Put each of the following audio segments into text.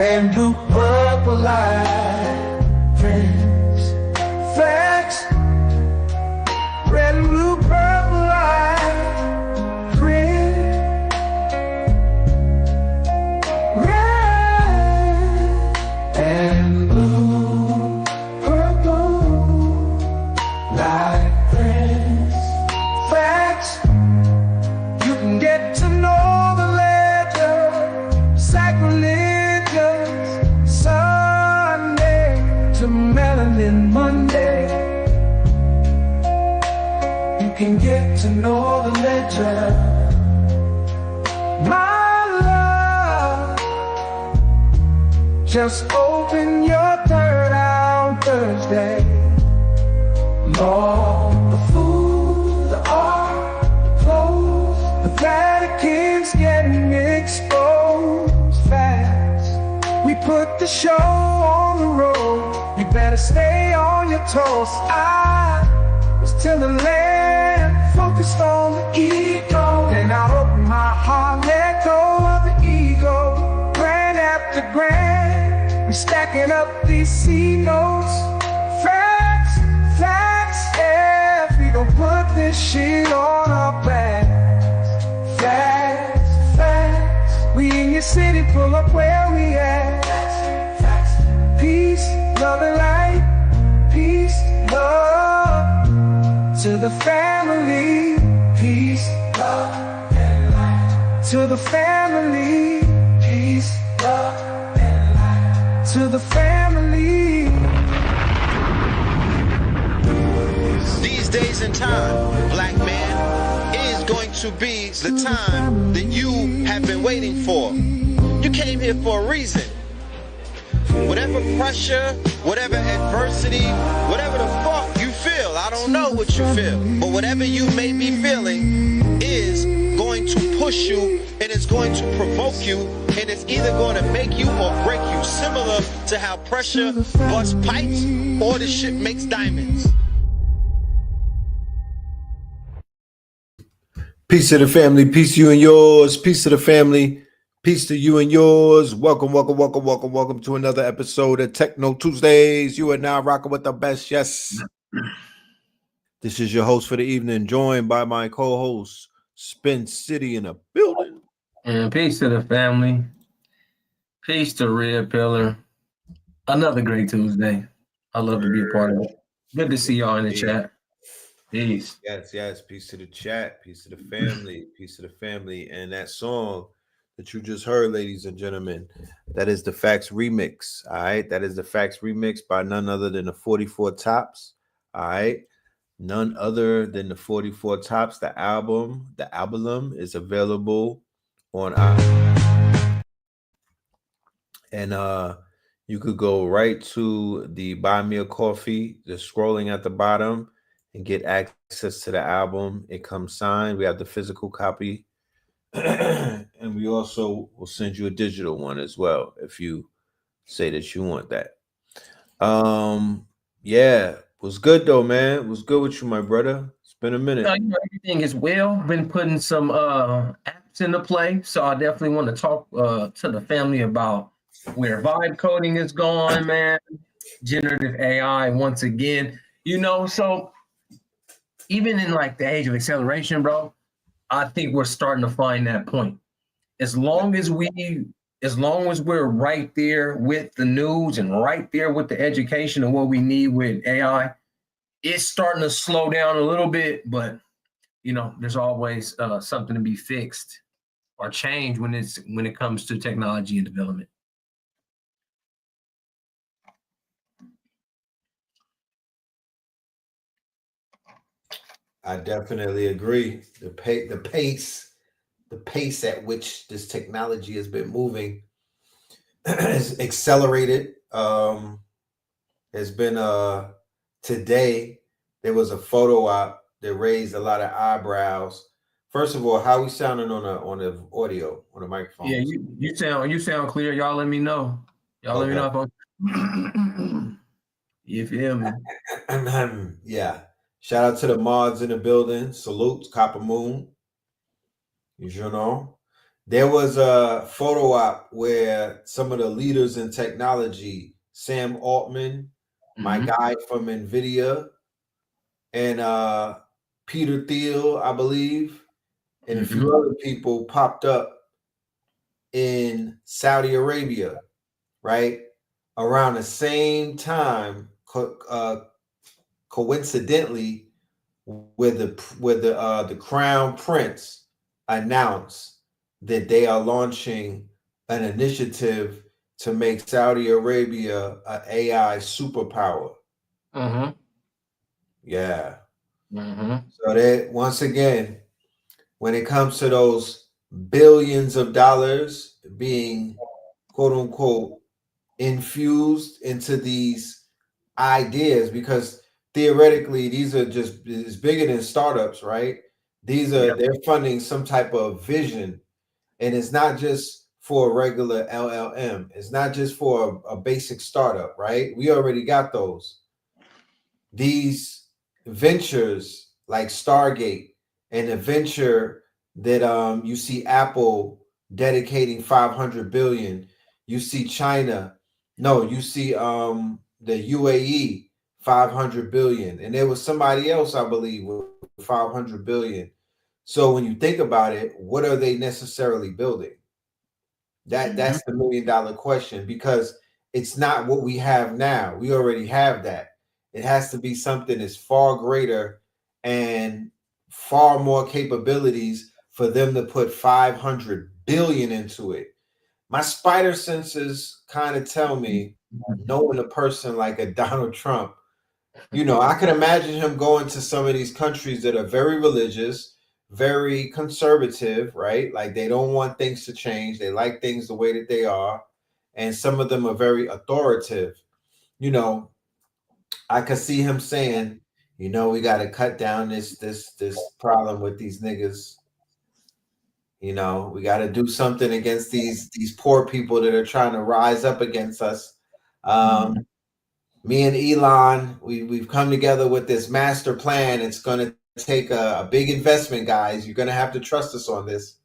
and blue purple light, friends, facts, red and blue purple light, friends, red and blue purple light, friends, facts. You can get to know the ledger, sacrilegious Sunday to melanin Monday. You can get to know the ledger, my love. Just open your third eye on Thursday. Lord, the food, the art, the clothes, the Vatican's getting exposed fast. We put the show on the road. You better stay on your toes. I was till the land focused on the ego. Then I opened my heart, let go of the ego. Grand after grand, we're stacking up these C notes. Facts, facts, yeah. We gon' put this shit on our backs. Facts, facts. We in your city, pull up where we at. Facts, facts. Peace, love and light. Peace, love to the family. Peace, love and light to the family. Peace, love and light to the family. These days and time, black man, is going to be the time that you have been waiting for. You came here for a reason. Whatever pressure, whatever adversity, whatever the fuck you feel, I don't know what you feel, but whatever you may be feeling is going to push you, and it's going to provoke you, and it's either going to make you or break you, similar to how pressure busts pipes or the shit makes diamonds. Peace to the family, peace to you and yours, peace to the family, peace to you and yours. Welcome to another episode of TechKNOW Tuesdays. You are now rocking with the best, yes. This is your host for the evening, joined by my co-host, Spin City in a building. And peace to the family. Peace to Red Pillar. Another great Tuesday. I love to be a part of it. Good to see y'all in the chat. Peace. Yes. Peace to the chat, peace to the family, peace to the family. And that song that you just heard, ladies and gentlemen, that is the Facts remix. All right. That is the Facts remix by none other than the 44 Tops. All right. None other than the 44 Tops. The album is available on and you could go right to the Buy Me a Coffee, just scrolling at the bottom, and get access to the album. It comes signed. We have the physical copy. And we also will send you a digital one as well if you say that you want that. Yeah. Was good though, man. Was good with you, my brother. It's been a minute. Everything is well. Been putting some apps into play. So I definitely want to talk to the family about where vibe coding is going, man. Generative AI once again. So even in like the age of acceleration, bro, I think we're starting to find that point. As long as we're right there with the news and right there with the education and what we need with AI, it's starting to slow down a little bit, but there's always something to be fixed or changed when it comes to technology and development. I definitely agree. The pace at which this technology has been moving has accelerated. Has been today there was a photo op that raised a lot of eyebrows. First of all, how we sounding on the audio on the microphone? Yeah, you sound clear. Y'all let me know. Let me know if you feel me. Yeah. Shout out to the mods in the building. Salute, Copper Moon. You know. There was a photo op where some of the leaders in technology, Sam Altman, my guy from NVIDIA, and Peter Thiel, I believe, and a few other people popped up in Saudi Arabia, right? Around the same time, coincidentally, where the crown prince announced that they are launching an initiative to make Saudi Arabia an AI superpower. Yeah. So that once again, when it comes to those billions of dollars being quote unquote infused into these ideas, because theoretically these are just it's bigger than startups, right? They're funding some type of vision, and it's not just for a regular LLM. It's not just for a basic startup, right? We already got those. These ventures like Stargate and the venture that you see Apple dedicating 500 billion, you see China, no, you see the UAE 500 billion, and there was somebody else I believe with 500 billion. So when you think about it, what are they necessarily building? That's the $1 million question, because it's not what we have now. We already have that. It has to be something that's far greater and far more capabilities for them to put 500 billion into it. My spider senses kind of tell me, knowing a person like a Donald Trump, I can imagine him going to some of these countries that are very religious, very conservative, right? Like they don't want things to change. They like things the way that they are. And some of them are very authoritative. I could see him saying, we got to cut down this problem with these niggas. We got to do something against these poor people that are trying to rise up against us. Me and Elon, we've come together with this master plan. It's going to take a big investment, guys. You're going to have to trust us on this.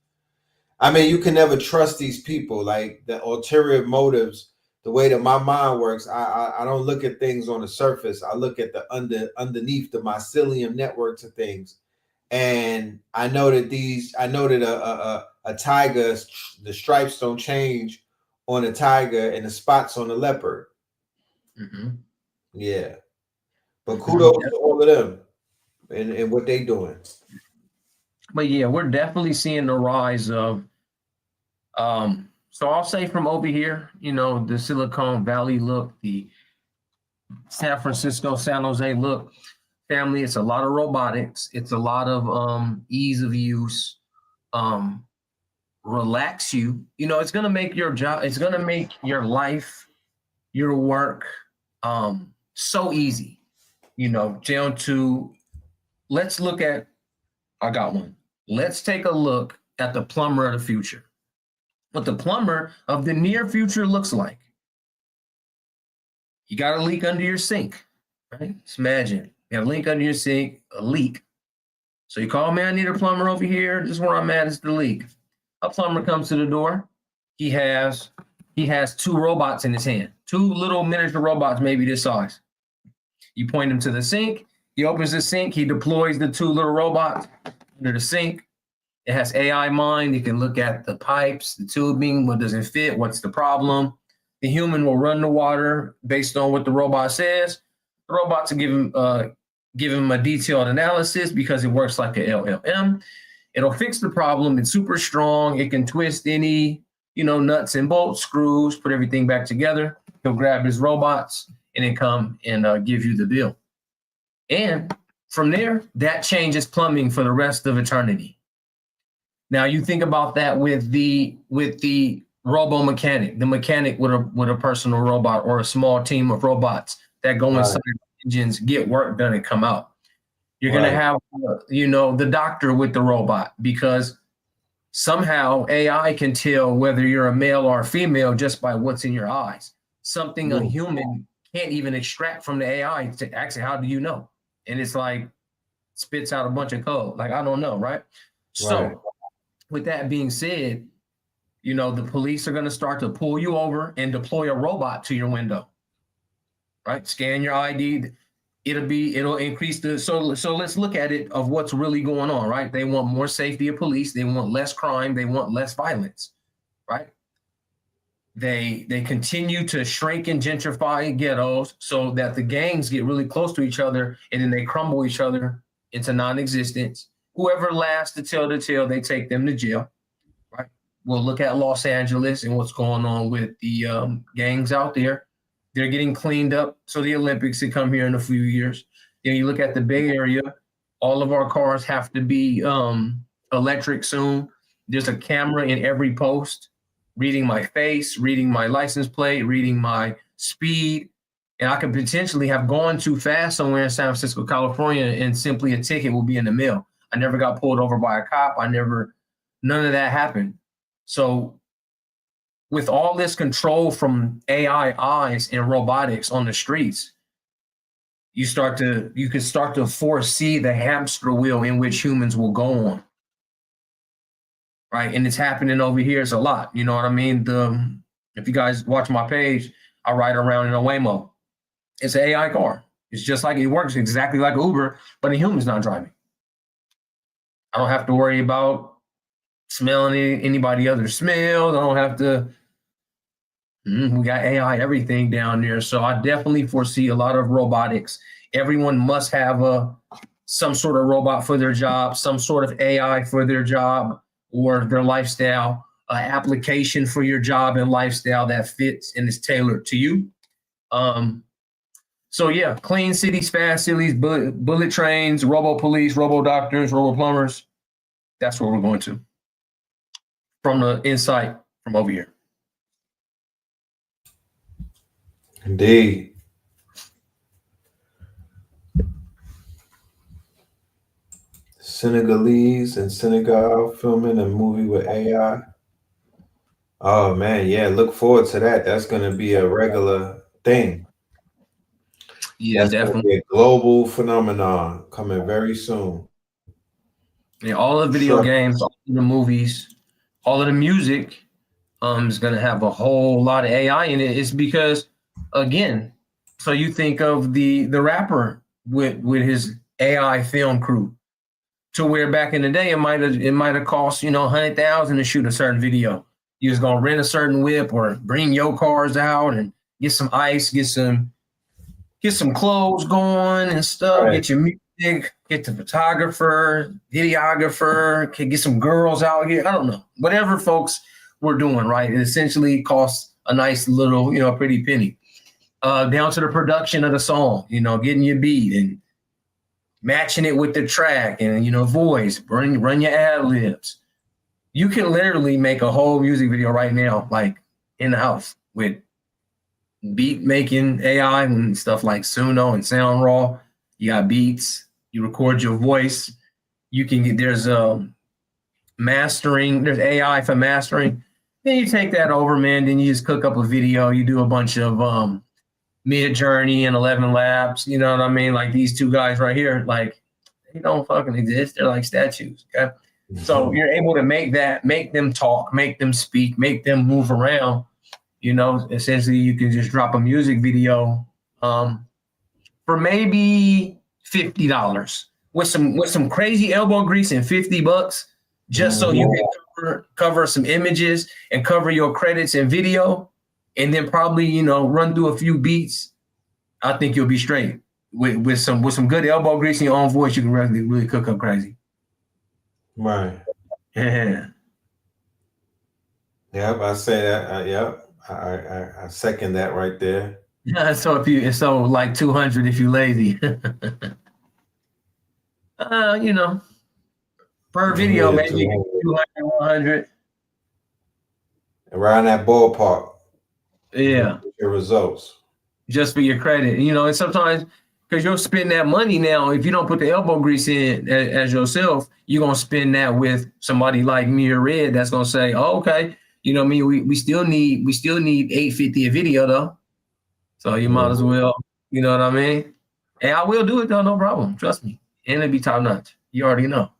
I mean, you can never trust these people. Like the ulterior motives, the way that my mind works, I don't look at things on the surface. I look at the underneath the mycelium networks of things. And I know that a tiger, the stripes don't change on a tiger and the spots on the leopard. Yeah. But kudos to all of them and what they doing. But yeah, we're definitely seeing the rise of so I'll say from over here, the Silicon Valley look, the San Francisco, San Jose look, family, it's a lot of robotics, it's a lot of ease of use, relax you. It's gonna make your job, it's gonna make your life, your work so easy. Down to let's look at I got one. Let's take a look at the plumber of the future. What the plumber of the near future looks like. You got a leak under your sink, right? Just imagine you have a leak under your sink, a leak. So you call, man, I need a plumber over here. This is where I'm at, it's the leak. A plumber comes to the door. He has 2 robots in his hand, 2 little miniature robots, maybe this size. You point him to the sink. He opens the sink. He deploys the 2 little robots under the sink. It has AI mind. It can look at the pipes, the tubing, what doesn't fit, what's the problem. The human will run the water based on what the robot says. The robots will give him a detailed analysis because it works like a LLM. It'll fix the problem. It's super strong. It can twist any, nuts and bolts, screws, put everything back together. He'll grab his robots and then come and give you the bill. And from there, that changes plumbing for the rest of eternity. Now you think about that with the robo mechanic, the mechanic with a personal robot or a small team of robots that go inside engines, get work done, and come out. You're going to have, the doctor with the robot, because somehow AI can tell whether you're a male or a female just by what's in your eyes. Something a human can't even extract from the AI to actually, how do you know? And it's like, spits out a bunch of code. Like, I don't know, right? So with that being said, The police are going to start to pull you over and deploy a robot to your window, right? Scan your ID. It'll increase so let's look at it of what's really going on, right? They want more safety of police. They want less crime. They want less violence, right? They continue to shrink and gentrify ghettos so that the gangs get really close to each other and then they crumble each other into non-existence. Whoever lasts to tell the tale, they take them to jail, right? We'll look at Los Angeles and what's going on with the gangs out there. They're getting cleaned up. So the Olympics that come here in a few years. You look at the Bay Area, all of our cars have to be electric soon. There's a camera in every post, reading my face, reading my license plate, reading my speed. And I could potentially have gone too fast somewhere in San Francisco, California, and simply a ticket will be in the mail. I never got pulled over by a cop. None of that happened. So with all this control from AI eyes and robotics on the streets, you can start to foresee the hamster wheel in which humans will go on. Right. And it's happening over here. It's a lot. You know what I mean? If you guys watch my page, I ride around in a Waymo. It's an AI car. It's just like it works exactly like Uber, but a human's not driving. I don't have to worry about smelling anybody else's smells. I don't have to. We got AI everything down there. So I definitely foresee a lot of robotics. Everyone must have some sort of robot for their job, some sort of AI for their job or their lifestyle, application for your job and lifestyle that fits and is tailored to you. So yeah, clean cities, fast cities, bullet trains, robo police, robo doctors, robo plumbers. That's where we're going to. From the insight from over here. Indeed. Senegalese and Senegal filming a movie with AI. Oh man, yeah, look forward to that. That's going to be a regular thing. Yeah, that's definitely be a global phenomenon coming very soon. Yeah, all the video games, all the movies, all of the music is going to have a whole lot of AI in it. It's because, again, so you think of the rapper with his AI film crew, to where back in the day it might have cost $100,000 to shoot a certain video. You was gonna rent a certain whip or bring your cars out and get some ice, get some clothes going and stuff. Right. Get your music, get the photographer, videographer, get some girls out here. I don't know, whatever folks were doing, right? It essentially costs a nice little, pretty penny. Down to the production of the song, getting your beat and matching it with the track and, voice, run your ad libs. You can literally make a whole music video right now, like in the house with beat making AI and stuff like Suno and Sound Raw. You got beats, you record your voice. You can get, there's mastering, there's AI for mastering. Then you take that over, man. Then you just cook up a video. You do a bunch of Mid-Journey and 11 Labs. You know what I mean? Like these two guys right here, like they don't fucking exist. They're like statues. Okay. Mm-hmm. So you're able to make them talk, make them speak, make them move around. Essentially you can just drop a music video for maybe $50 with some crazy elbow grease and $50 just so you can cover some images and cover your credits and video. And then probably, run through a few beats. I think you'll be straight with some good elbow grease in your own voice. You can really cook up crazy. Right. Yeah. Yep. I say that. Yep. I second that right there. Yeah. So like 200 if you're lazy. Per video, maybe 200, 100. Around that ballpark. Yeah. Your results. Just for your credit. And sometimes because you'll spend that money now, if you don't put the elbow grease in as yourself, you're gonna spend that with somebody like me or Red that's gonna say, oh, okay, we still need $850 a video though. So you might as well, you know what I mean? And I will do it though, no problem. Trust me. And it'll be top notch. You already know.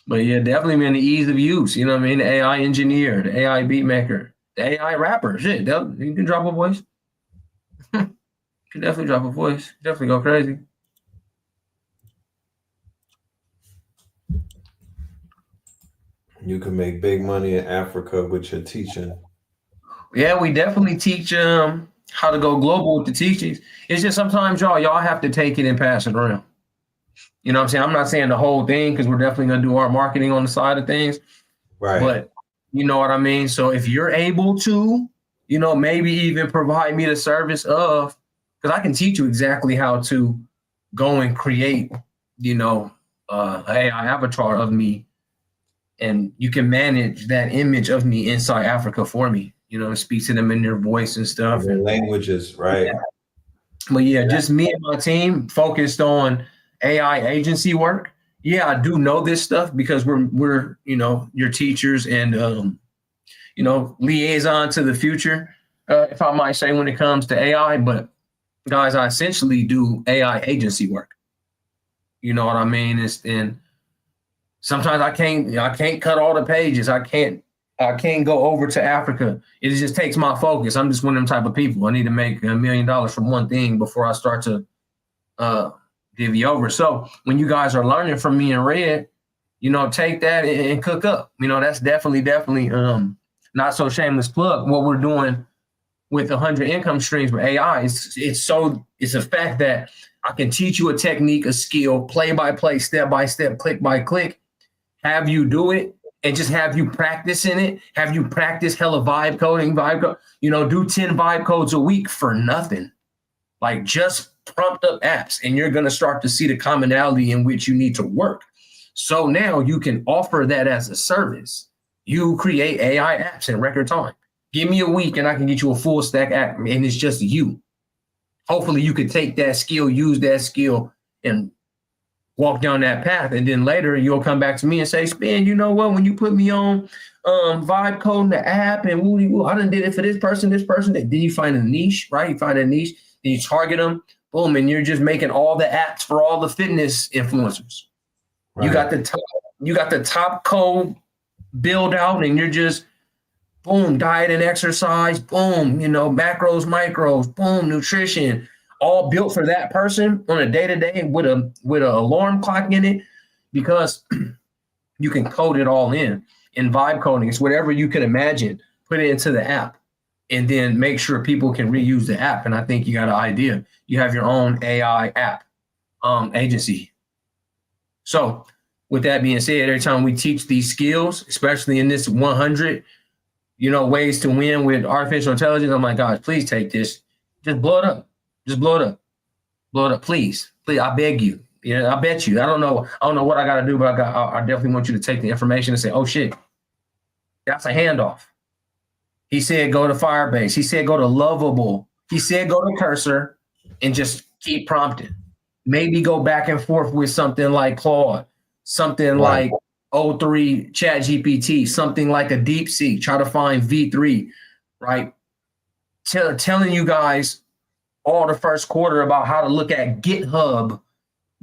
But yeah, definitely man, the ease of use. You know what I mean? The AI engineer, the AI beat maker, the AI rapper. Shit, you can drop a voice. You can definitely drop a voice. Definitely go crazy. You can make big money in Africa with your teaching. Yeah, we definitely teach how to go global with the teachings. It's just sometimes y'all have to take it and pass it around. You know what I'm saying? I'm not saying the whole thing because we're definitely gonna do our marketing on the side of things, Right. but you know what I mean? So if you're able to, maybe even provide me the service of, because I can teach you exactly how to go and create, AI avatar of me, and you can manage that image of me inside Africa for me, and speak to them in their voice and stuff. The languages, right? But yeah, just me and my team focused on AI agency work. Yeah, I do know this stuff because we're your teachers and liaison to the future, if I might say, when it comes to AI. But guys, I essentially do AI agency work. You know what I mean? And sometimes I can't cut all the pages. I can't go over to Africa. It just takes my focus. I'm just one of them type of people. I need to make $1 million from one thing before I start to divvy over. So when you guys are learning from me and Red, take that and cook up. That's definitely not so shameless plug. What we're doing with 100 income streams with AI, it's a fact that I can teach you a technique, a skill, play by play, step by step, click by click, have you do it, and just have you practice in it, have you practice hella vibe coding, do 10 vibe codes a week for nothing. Like just prompt up apps, and you're going to start to see the commonality in which you need to work. So now you can offer that as a service. You create AI apps in record time. Give me a week and I can get you a full stack app, and it's just you. Hopefully you could take that skill, use that skill, and walk down that path. And then later you'll come back to me and say, Spin, you know what? When you put me on vibe coding the app and I done did it for this person. Then you find a niche, right? You find a niche, then you target them, boom, and you're just making all the apps for all the fitness influencers. Right. You got the top code build out, and you're just boom, diet and exercise, boom, macros, micros, boom, nutrition, all built for that person on a day-to-day with an alarm clock in it, because you can code it all in vibe coding. It's whatever you can imagine, put it into the app, and then make sure people can reuse the app. And I think you got an idea. You have your own AI app agency. So with that being said, every time we teach these skills, especially in this 100 ways to win with artificial intelligence, I'm like, guys, please take this. Just blow it up. Just blow it up. Blow it up, please. Please, I beg you. I bet you. I don't know what I got to do, but I definitely want you to take the information and say, oh, shit, that's a handoff. He said go to Firebase. He said go to Lovable. He said go to Cursor and just keep prompting. Maybe go back and forth with something like Claude, something like O3 ChatGPT, something like a DeepSeek. Try to find V3, right? Telling you guys all the first quarter about how to look at GitHub,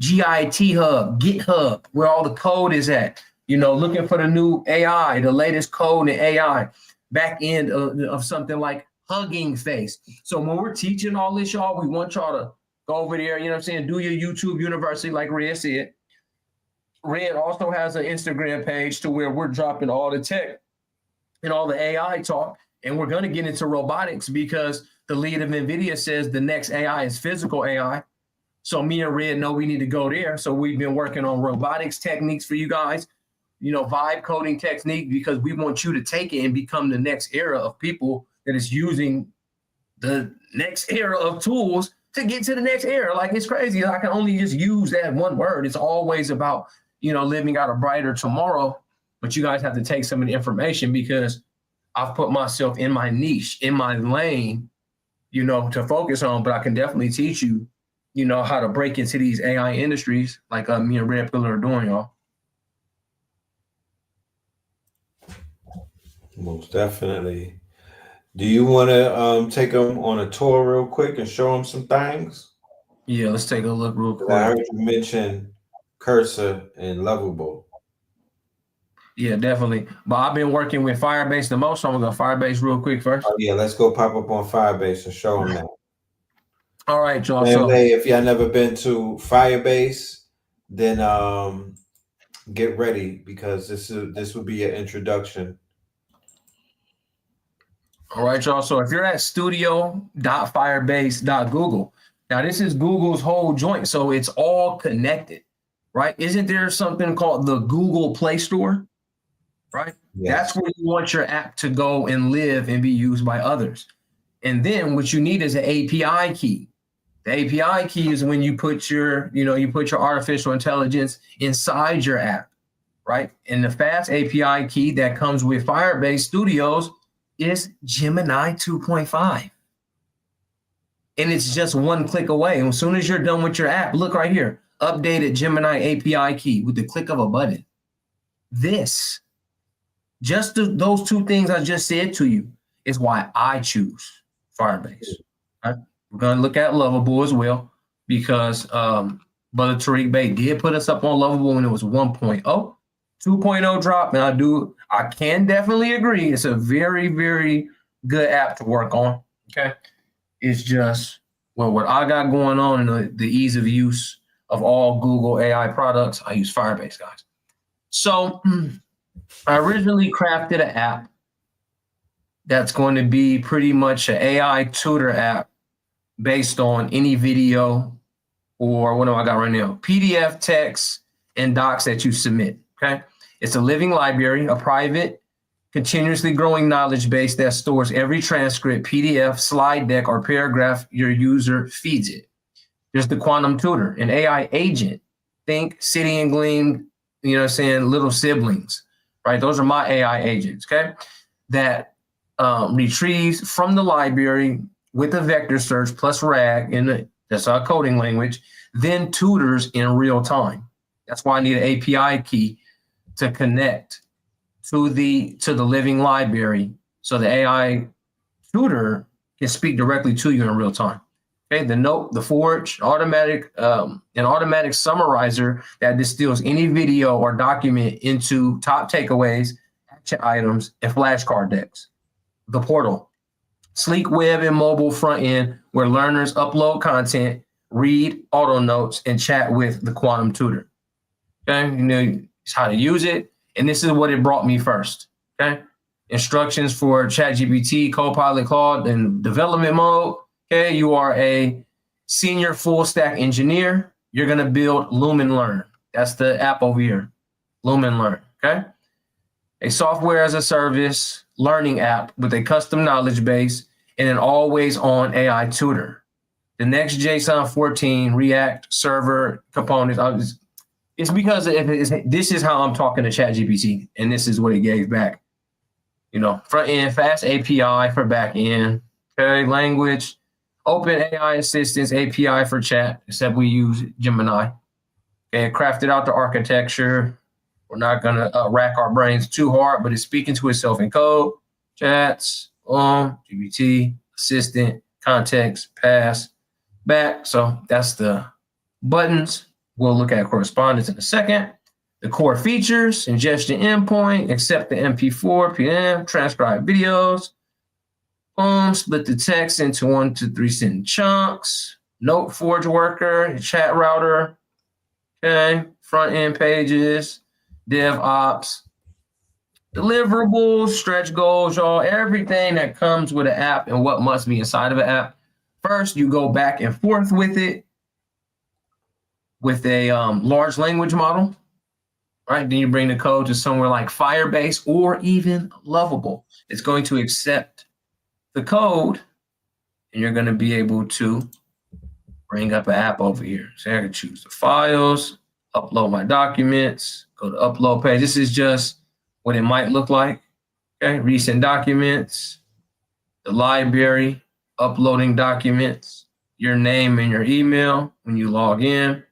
GIT Hub, GitHub, where all the code is at. Looking for the new AI, the latest code in AI, back end of something like Hugging Face. So when we're teaching all this, y'all, we want y'all to go over there, do your YouTube University, like Red said. Red also has an Instagram page to where we're dropping all the tech and all the AI talk. And we're going to get into robotics because the lead of NVIDIA says the next AI is physical AI. So me and Red know we need to go there. So we've been working on robotics techniques for you guys, vibe coding technique, because we want you to take it and become the next era of people that is using the next era of tools to get to the next era. Like, it's crazy. I can only just use that one word. It's always about, living out a brighter tomorrow. But you guys have to take some of the information, because I've put myself in my niche, in my lane, to focus on. But I can definitely teach you, how to break into these AI industries like me and Red Pillar are doing, y'all. Most definitely. Do you want to take them on a tour real quick and show them some things? Yeah, let's take a look real quick. I heard you mention Cursor and Lovable. Yeah, definitely. But I've been working with Firebase the most, so I'm gonna go Firebase real quick first. Oh yeah, let's go pop up on Firebase and show them that. All right, y'all. And So hey, if y'all never been to Firebase, then get ready because this will be your introduction. all right, y'all. So if you're at studio.firebase.google, now this is Google's whole joint, so it's all connected, right? Isn't there something called the Google Play Store, right? Yes. That's where you want your app to go and live and be used by others. And then what you need is an API key. The API key is when you put your, you put your artificial intelligence inside your app, right? And the fast API key that comes with Firebase Studios is Gemini 2.5. And it's just one click away. And as soon as you're done with your app, look right here, updated Gemini API key with the click of a button. Those two things I just said to you is why I choose Firebase. Right? We're going to look at Lovable as well because Brother Tariq Bey did put us up on Lovable when it was 1.0. 2.0 drop, and I can definitely agree. It's a very, very good app to work on. Okay. It's just, well, what I got going on and the ease of use of all Google AI products, I use Firebase, guys. So I originally crafted an app that's going to be pretty much an AI tutor app based on any video or what do I got right now? PDF, text, and docs that you submit. Okay. It's a living library, a private, continuously growing knowledge base that stores every transcript, PDF, slide deck, or paragraph your user feeds it. There's the Quantum Tutor, an AI agent. Think City and Gleam, little siblings, right? Those are my AI agents, okay? That retrieves from the library with a vector search plus RAG, that's our coding language, then tutors in real time. That's why I need an API key to connect to the living library so the AI tutor can speak directly to you in real time. Okay, the note, the forge, an automatic summarizer that distills any video or document into top takeaways, action items, and flashcard decks. The portal, sleek web and mobile front end where learners upload content, read auto notes, and chat with the Quantum Tutor. Okay, it's how to use it, and this is what it brought me first. Okay, instructions for ChatGPT, Copilot, Claude, and development mode. Okay, you are a senior full stack engineer. You're gonna build Lumen Learn. That's the app over here, Lumen Learn. Okay, a software as a service learning app with a custom knowledge base and an always-on AI tutor. The next JSON 14 React server components. It's because this is how I'm talking to ChatGPT, and this is what it gave back. Front end, fast API for back end. Okay, language, open AI assistance API for chat, except we use Gemini. Okay, crafted out the architecture. We're not gonna rack our brains too hard, but it's speaking to itself in code. Chats, GPT, assistant, context, pass, back. So that's the buttons. We'll look at correspondence in a second. The core features, ingestion endpoint, accept the MP4, PM, transcribe videos. Split the text into 1 to 3 sentence chunks. Note forge worker, chat router. Okay, front end pages, DevOps, deliverables, stretch goals, y'all. Everything that comes with an app and what must be inside of an app. First, you go back and forth with it with a large language model, right? Then you bring the code to somewhere like Firebase or even Lovable. It's going to accept the code, and you're going to be able to bring up an app over here. So I can choose the files, upload my documents, go to upload page. This is just what it might look like. Okay, recent documents, the library, uploading documents, your name and your email when you log in.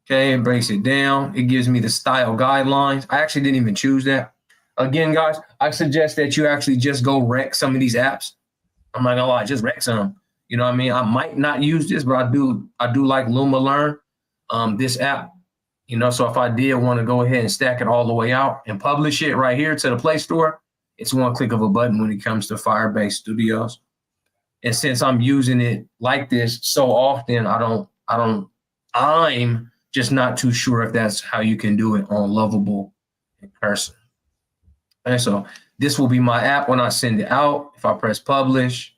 Okay, it breaks it down. It gives me the style guidelines. I actually didn't even choose that. Again, guys, I suggest that you actually just go wreck some of these apps. I'm not gonna lie, just wreck some. You know what I mean? I might not use this, but I do like Luma Learn. This app, You know, so if I did want to go ahead and stack it all the way out and publish it right here to the Play Store, it's one click of a button when it comes to Firebase Studios. And since I'm using it like this so often, I'm just not too sure if that's how you can do it on Lovable in person. And so this will be my app when I send it out. If I press publish,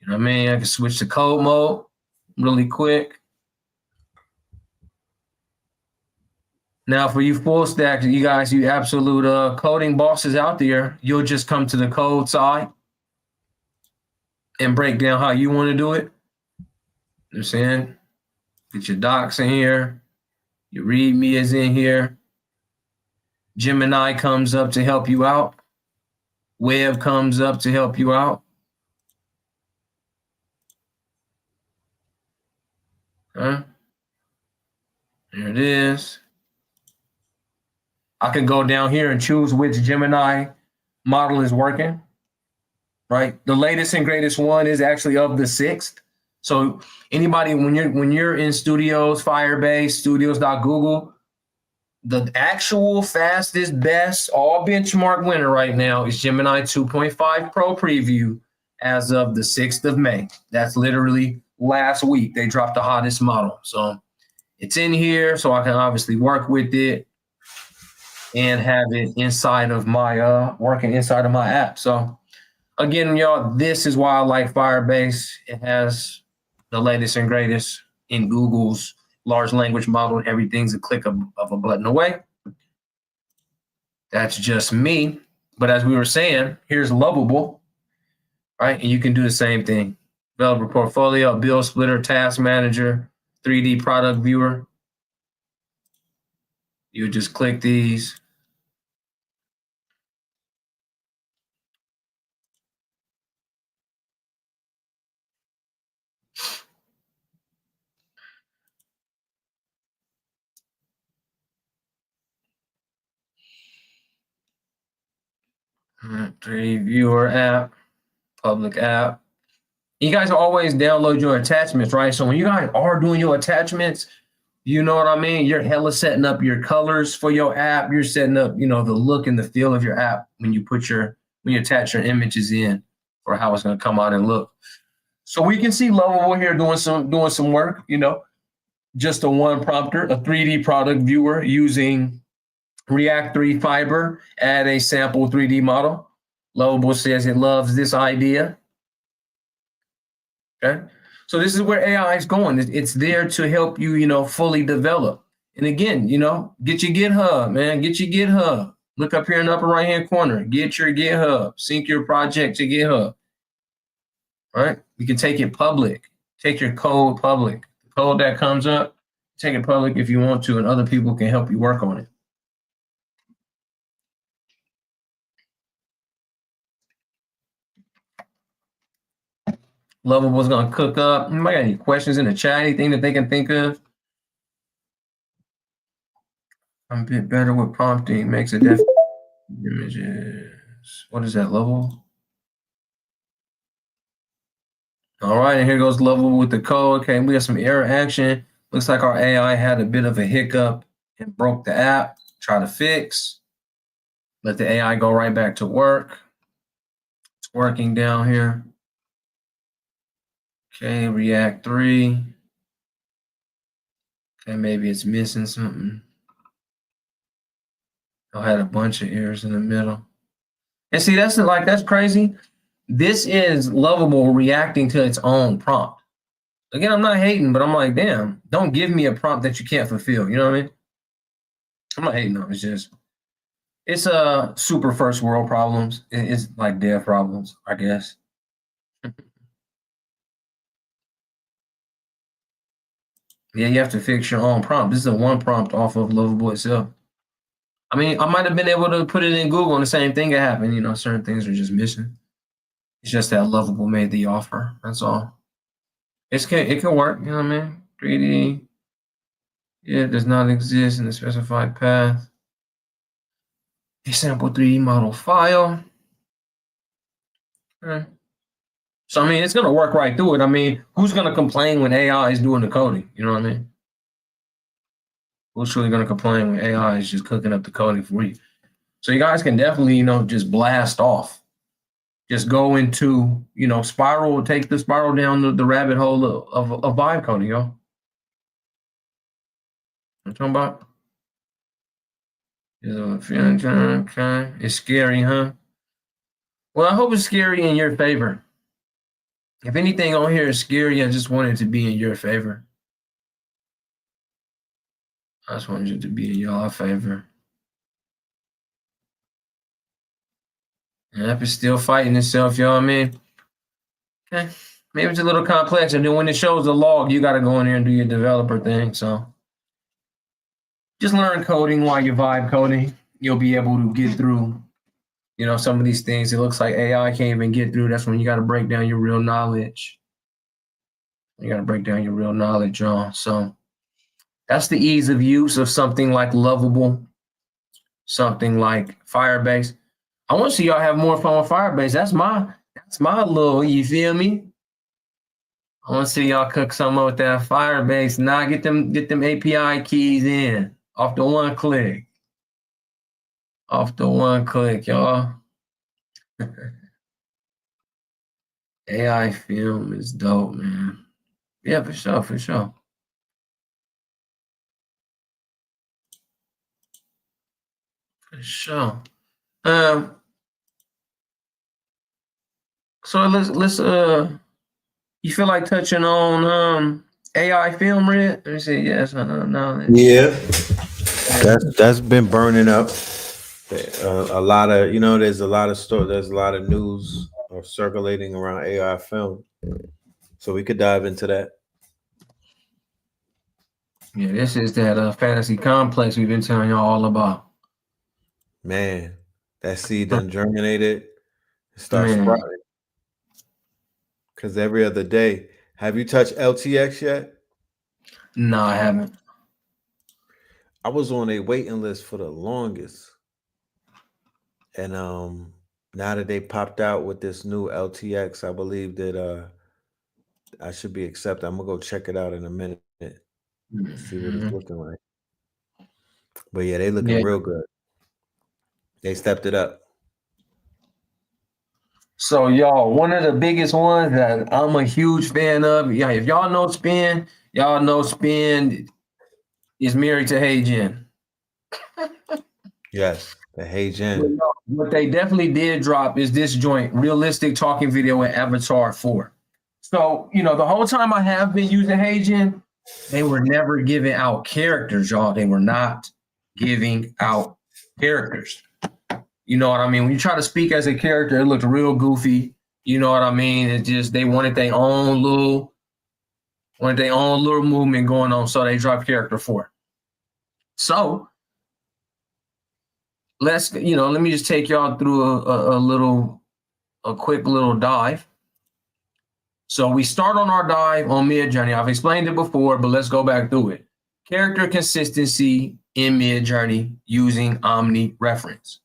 you know what I mean? I can switch to code mode really quick. Now, for you full stack, you guys, you absolute coding bosses out there, you'll just come to the code side and break down how you want to do it. You know what I'm saying? Get your docs in here. Your README is in here. Gemini comes up to help you out. Web comes up to help you out. Huh? There it is. I can go down here and choose which Gemini model is working, right? The latest and greatest one is actually of the 6th. So anybody, when you're in Studios, Firebase, Studios.Google, the actual fastest, best, all benchmark winner right now is Gemini 2.5 Pro Preview as of the 6th of May. That's literally last week. They dropped the hottest model. So it's in here, so I can obviously work with it and have it inside of my working inside of my app. So again, y'all, this is why I like Firebase. It has the latest and greatest in Google's large language model. Everything's a click of a button away. That's just me. But as we were saying, here's Lovable, right? And you can do the same thing. Developer portfolio, bill splitter, task manager, 3D product viewer. You just click these. Viewer app, public app. You guys always download your attachments, right? So when you guys are doing your attachments, you know what I mean? You're hella setting up your colors for your app. You're setting up, you know, the look and the feel of your app when you attach your images in for how it's going to come out and look. So we can see Lovable here doing some work, you know, just a one prompter, a 3D product viewer using React 3 Fiber, add a sample 3D model. Lovable says it loves this idea. Okay. So this is where AI is going. It's there to help you, you know, fully develop. And again, you know, get your GitHub, man. Get your GitHub. Look up here in the upper right-hand corner. Get your GitHub. Sync your project to GitHub. All right. You can take it public. Take your code public. The code that comes up, take it public if you want to, and other people can help you work on it. Lovable's going to cook up. Anybody got any questions in the chat? Anything that they can think of? I'm a bit better with prompting. Makes a difference. Images. What is that, Lovable? All right, and here goes Lovable with the code. Okay, we got some error action. Looks like our AI had a bit of a hiccup and broke the app. Try to fix. Let the AI go right back to work. It's working down here. Okay, React 3. Okay, maybe it's missing something. I had a bunch of errors in the middle. And see, that's crazy. This is Lovable reacting to its own prompt. Again, I'm not hating, but I'm like, damn, don't give me a prompt that you can't fulfill. You know what I mean? I'm not hating on it. It's super first world problems. It's like dev problems, I guess. Yeah, you have to fix your own prompt. This is a one prompt off of Lovable itself. I mean, I might have been able to put it in Google and the same thing could happen. You know, certain things are just missing. It's just that Lovable made the offer. That's all. It can work. You know what I mean? 3D. Yeah, it does not exist in the specified path. A sample 3D model file. Okay. So, I mean, it's going to work right through it. I mean, who's going to complain when AI is doing the coding? You know what I mean? Who's really gonna complain when AI is just cooking up the coding for you? So you guys can definitely, just blast off. Just go into, spiral, take the spiral down the rabbit hole of vibe coding, yo. I'm talking about. Okay. It's scary, huh? Well, I hope it's scary in your favor. If anything on here is scary, I just want it to be in your favor. I just want it to be in your favor. Yep, it's still fighting itself, you know what I mean? Okay. Maybe it's a little complex. And then when it shows the log, you got to go in there and do your developer thing. So just learn coding while you're vibe coding. You'll be able to get through, some of these things. It looks like AI can't even get through. That's when you got to break down your real knowledge. You got to break down your real knowledge, y'all. So that's the ease of use of something like Lovable, something like Firebase. I want to see y'all have more fun with Firebase. That's my little, you feel me? I want to see y'all cook something with that Firebase. Now get them API keys in off the one click. Off the one click, y'all. AI film is dope, man. Yeah, for sure, for sure. For sure. So let's you feel like touching on AI film, Red? Let me see. Yes, no. Yeah, that's been burning up. A lot of there's a lot of news circulating around AI film, so we could dive into that. Yeah, this is that fantasy complex we've been telling y'all all about. Man, that seed done germinated, start sprouting. Because every other day, have you touched LTX yet? No, I haven't. I was on a waiting list for the longest, and now that they popped out with this new LTX, I believe that I should be accepted. I'm gonna go check it out in a minute, see what it's looking like. But yeah, they looking real good. They stepped it up. So y'all, one of the biggest ones that I'm a huge fan of. Yeah, if y'all know Spin, y'all know Spin is married to Hey Jen. Yes, the Hey Jen. What they definitely did drop is this joint, realistic talking video in Avatar 4. So, the whole time I have been using Hey Jen, they were never giving out characters, y'all. They were not giving out characters. You know what I mean? When you try to speak as a character, it looked real goofy. You know what I mean? It's just they wanted their own little movement going on, so they dropped character 4. So let me just take y'all through a quick little dive. So we start on our dive on Midjourney. I've explained it before, but let's go back through it. Character consistency in Midjourney using Omni reference.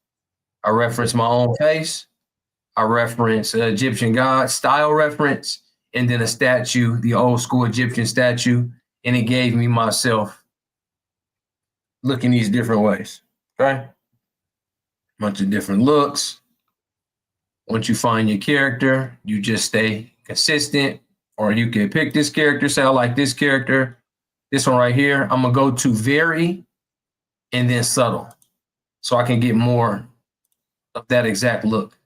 I reference my own face. I reference Egyptian god style reference, and then a statue, the old school Egyptian statue, and it gave me myself looking these different ways. Okay, bunch of different looks. Once you find your character, you just stay consistent, or you can pick this character, say I like this character. This one right here, I'm gonna go to vary and then subtle, so I can get more of that exact look.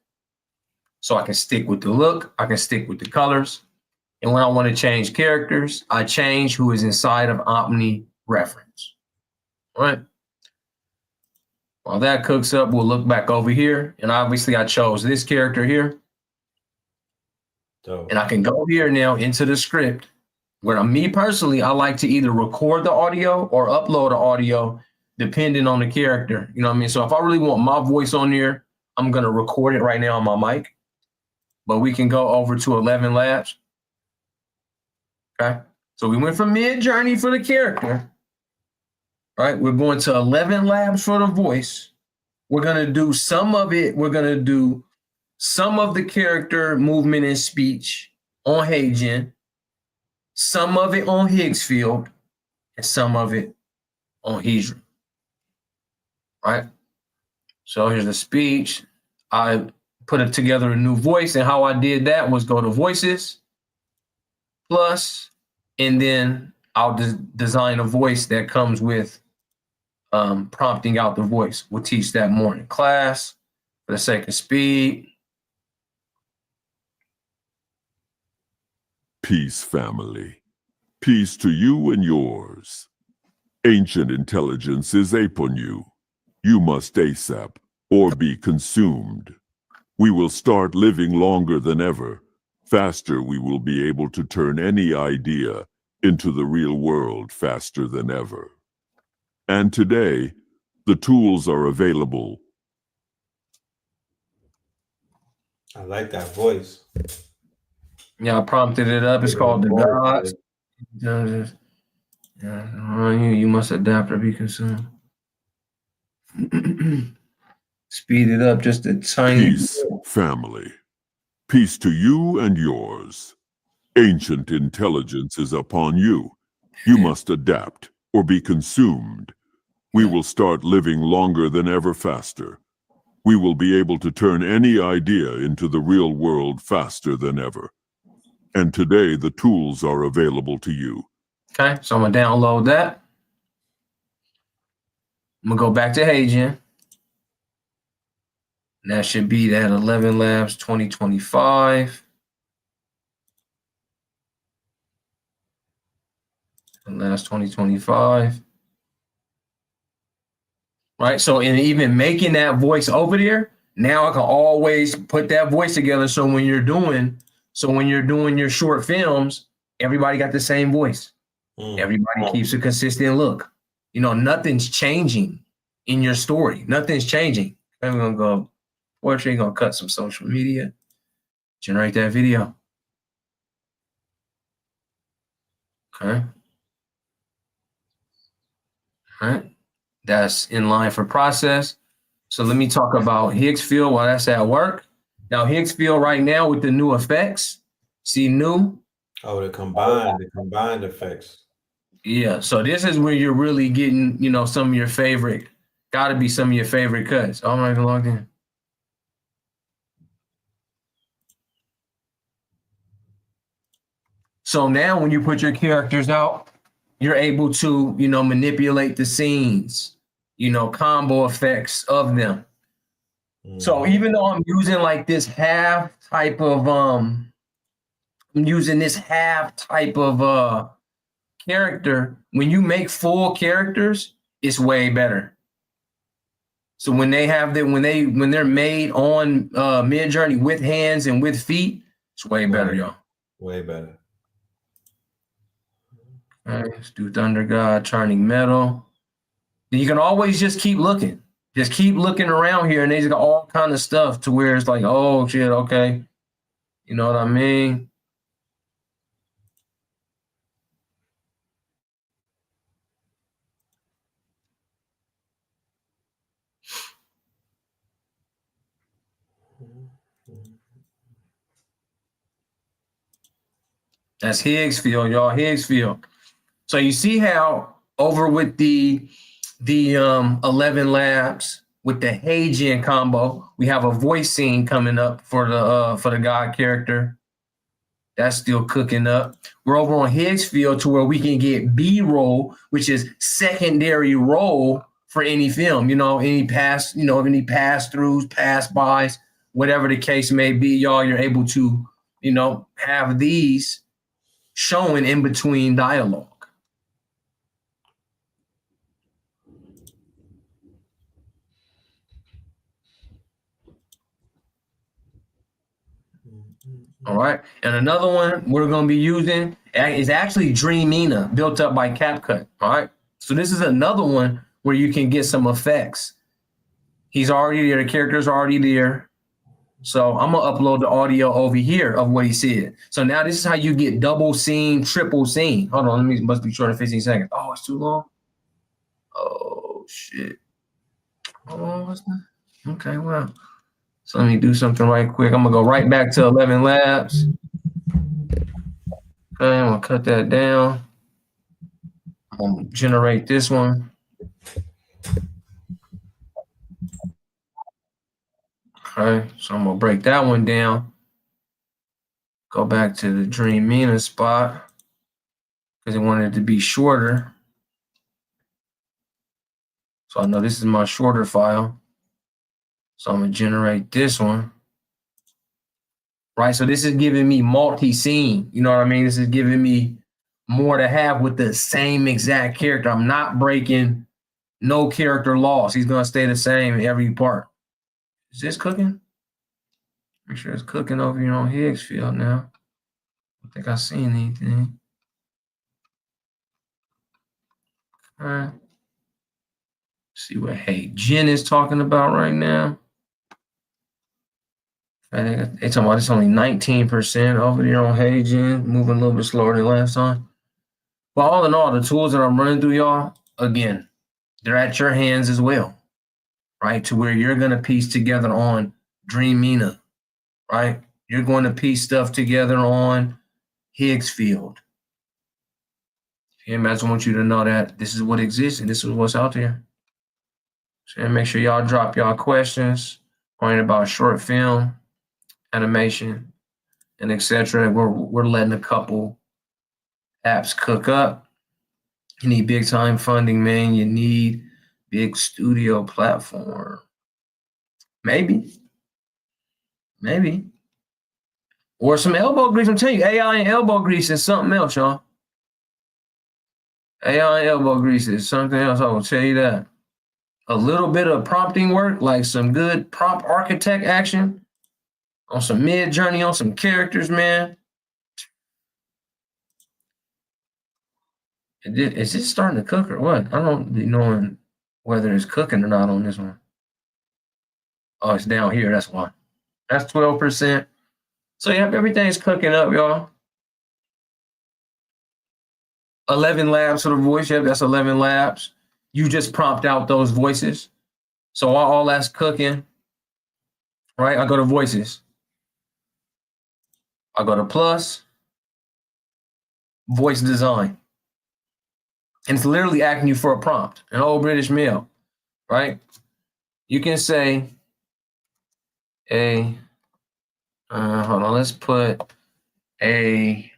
So I can stick with the look, I can stick with the colors. And when I want to change characters, I change who is inside of Omni reference. All right. While that cooks up, we'll look back over here. And obviously I chose this character here. And I can go here now into the script where me personally, I like to either record the audio or upload the audio depending on the character. You know what I mean? So if I really want my voice on there, I'm going to record it right now on my mic. But we can go over to 11 Labs. Okay. So we went from Midjourney for the character. Right. We're going to 11 Labs for the voice. We're going to do some of it. We're going to do some of the character movement and speech on HeyGen, some of it on Higgsfield, and some of it on Hedron, right? So here's the speech. I put it together a new voice, and how I did that was go to voices, plus, and then I'll design a voice that comes with prompting out the voice. We'll teach that more in class for the sake of speed. Peace, family. Peace to you and yours. Ancient intelligence is upon you. You must ASAP or be consumed. We will start living longer than ever. Faster, we will be able to turn any idea into the real world faster than ever. And today, the tools are available. I like that voice. Yeah, I prompted it up. It's called the gods. You must adapt or be consumed. Speed it up just a tiny Peace, family. Peace to you and yours. Ancient intelligence is upon you. You must adapt or be consumed. We will start living longer than ever faster. We will be able to turn any idea into the real world faster than ever. And today the tools are available to you. Okay, so I'm gonna download that. I'm gonna go back to Hedron. And that should be that 11 Labs 2025. Labs 2025. Right, so in even making that voice over there, now I can always put that voice together. So when you're doing your short films, everybody got the same voice. Everybody keeps a consistent look. You know, nothing's changing in your story. Nothing's changing. I'm gonna go. We're gonna cut some social media, generate that video. Okay. All right. That's in line for process. So let me talk about Higgs field while that's at work. Now Higgs field right now with the new effects. See new? Oh, the combined effects. Yeah. So this is where you're really getting, you know, some of your favorite, gotta be some of your favorite cuts. Oh, I'm not even logged in. So now when you put your characters out, you're able to, you know, manipulate the scenes, you know, combo effects of them. So even though I'm using like this half type of character, when you make full characters, it's way better. So when they have that, when they're made on Midjourney with hands and with feet, it's way better, y'all. Way better. All right, let's do Thunder God, Turning Metal. You can always just keep looking. Just keep looking around here, and they just got all kind of stuff to where it's like, oh shit, okay. You know what I mean? That's Higgs field, y'all. Higgs field. So you see how over with the 11 Labs with the Hedron combo, we have a voice scene coming up for the God character. That's still cooking up. We're over on Higgs field to where we can get B-roll, which is secondary roll for any film. You know, any pass-throughs, pass-bys, whatever the case may be, y'all. You're able to, you know, have these showing in between dialogue. All right. And another one we're going to be using is actually Dreamina, built up by CapCut. All right. So this is another one where you can get some effects. He's already there. The character's already there. So I'm going to upload the audio over here of what he said. So now this is how you get double scene, triple scene. Hold on. Must be short of 15 seconds. Oh, it's too long. Oh, shit. Oh, what's that? Okay, well. So let me do something right quick. I'm going to go right back to 11 Labs. Okay, I'm going to cut that down. I'm going to generate this one. Okay, so I'm gonna break that one down. Go back to the Dream Mina spot because I wanted it to be shorter. So I know this is my shorter file. So I'm gonna generate this one. Right, so this is giving me multi-scene. You know what I mean? This is giving me more to have with the same exact character. I'm not breaking no character loss. He's gonna stay the same in every part. Is this cooking? Make sure it's cooking over here on Higgs field now. I think I seen anything. All right. See what Hey Jen is talking about right now. I think they talking about it's only 19% over there on Hey Jen, moving a little bit slower than last time. But all in all, the tools that I'm running through, y'all, again, they're at your hands as well, right? To where you're going to piece together on Dream Mina, right? You're going to piece stuff together on Higgs field. And I just want you to know that this is what exists and this is what's out there. So make sure y'all drop y'all questions on about short film, animation, and etc. We're letting a couple apps cook up. You need big time funding, man. You need big studio platform. Maybe. Or some elbow grease. I'm telling you, AI and elbow grease is something else, y'all. AI and elbow grease is something else. I will tell you that. A little bit of prompting work, like some good prompt architect action on some mid journey on some characters, man. Is it starting to cook or what? I don't be knowing whether it's cooking or not on this one. Oh, it's down here. That's why. That's 12%. So, yeah, everything's cooking up, y'all. 11 labs for the voice. Yep, that's 11 labs. You just prompt out those voices. So, all that's cooking, right? I go to voices. I go to plus, voice design. And it's literally asking you for a prompt, an old British male, right? You can say hold on, let's put a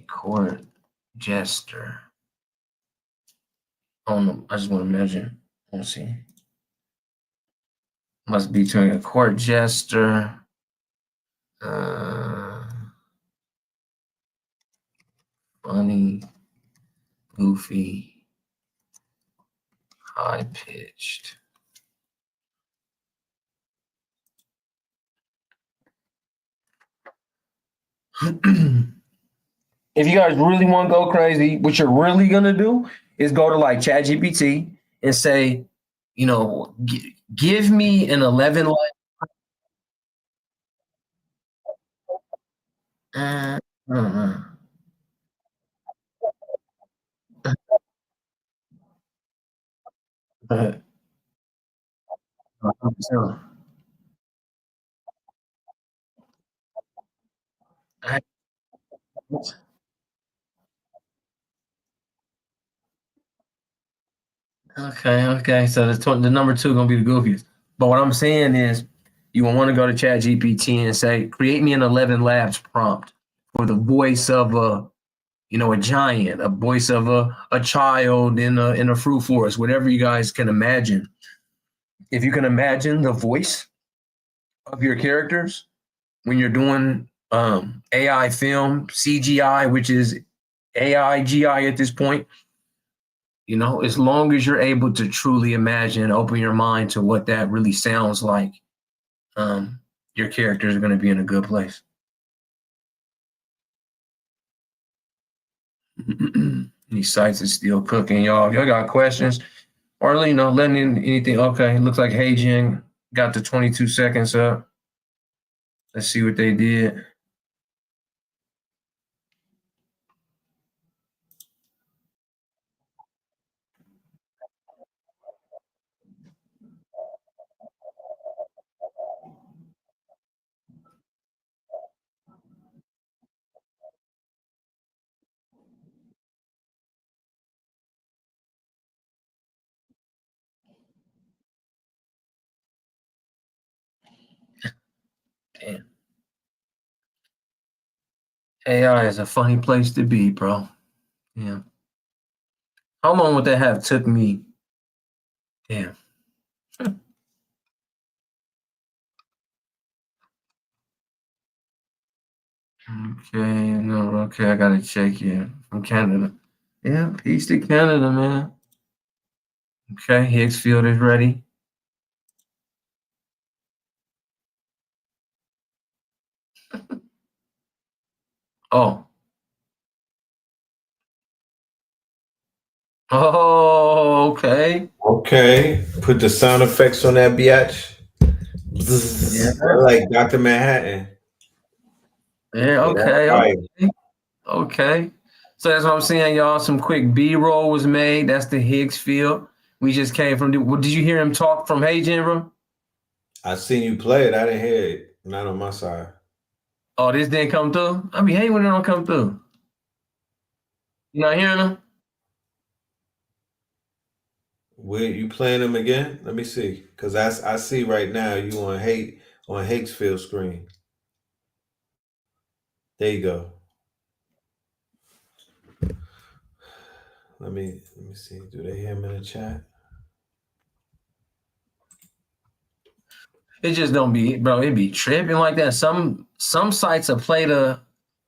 court jester. Oh no, I just want to measure. Let's see. Must be between a court jester. Funny, goofy, high pitched. If you guys really want to go crazy, what you're really gonna do is go to like ChatGPT and say, you know, give me an 11 line. Uh, uh, uh, okay. So the number two gonna be the goofiest. But what I'm saying is, you will want to go to ChatGPT and say, create me an 11 Labs prompt for the voice of a giant, a voice of a child in a fruit forest, whatever you guys can imagine. If you can imagine the voice of your characters when you're doing AI film, CGI, which is AI, GI at this point, as long as you're able to truly imagine and open your mind to what that really sounds like, your characters are going to be in a good place. These sites is still cooking, y'all. If y'all got questions or letting in anything. Okay, it looks like Hey Jen got the 22 seconds up. Let's see what they did. AI is a funny place to be, bro. Yeah. How long would that have took me? Damn. Okay, no, okay, I gotta check here. From Canada. Yeah, peace to Canada, man. Okay, Higgs field is ready. Oh. Oh, okay. Okay, put the sound effects on that biatch. Yeah. Like Dr. Manhattan. Yeah, Yeah, that's okay, fire. okay. Okay. So that's what I'm saying, y'all. Some quick B-roll was made. That's the Higgs field. We just came from did you hear him talk from Hey General? I seen you play it. I didn't hear it. Not on my side. Oh, this didn't come through? I mean, hey, when it don't come through. You not hearing him? Where you playing them again? Let me see. Cause I see right now you on Hakesfield screen. There you go. Let me see. Do they hear him in the chat? It just don't be, bro. It be tripping like that. Some sites will play the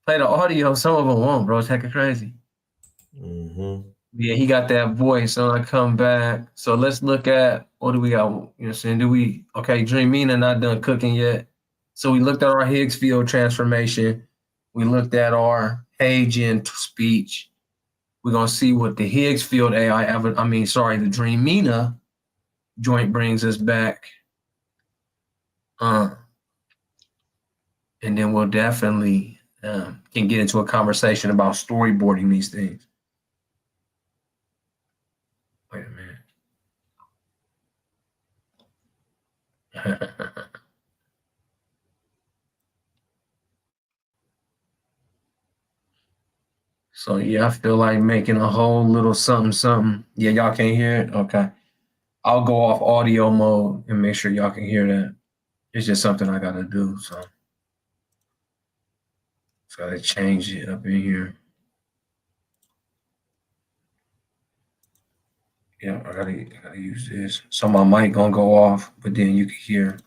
audio, some of them won't, bro. It's hecka crazy. Mm-hmm. Yeah, he got that voice. So I come back. So let's look at what do we got? You know what I'm saying? Dreamina not done cooking yet. So we looked at our Higgs field transformation. We looked at our Hagen speech. We're gonna see what the Higgs field AI the Dreamina joint brings us back. And then we'll definitely can get into a conversation about storyboarding these things. Wait a minute. So yeah, I feel like making a whole little something, something. Yeah, y'all can't hear it? Okay. I'll go off audio mode and make sure y'all can hear that. It's just something I gotta do. So just gotta change it up in here. Yeah, I gotta use this. So my mic gonna go off, but then you can hear.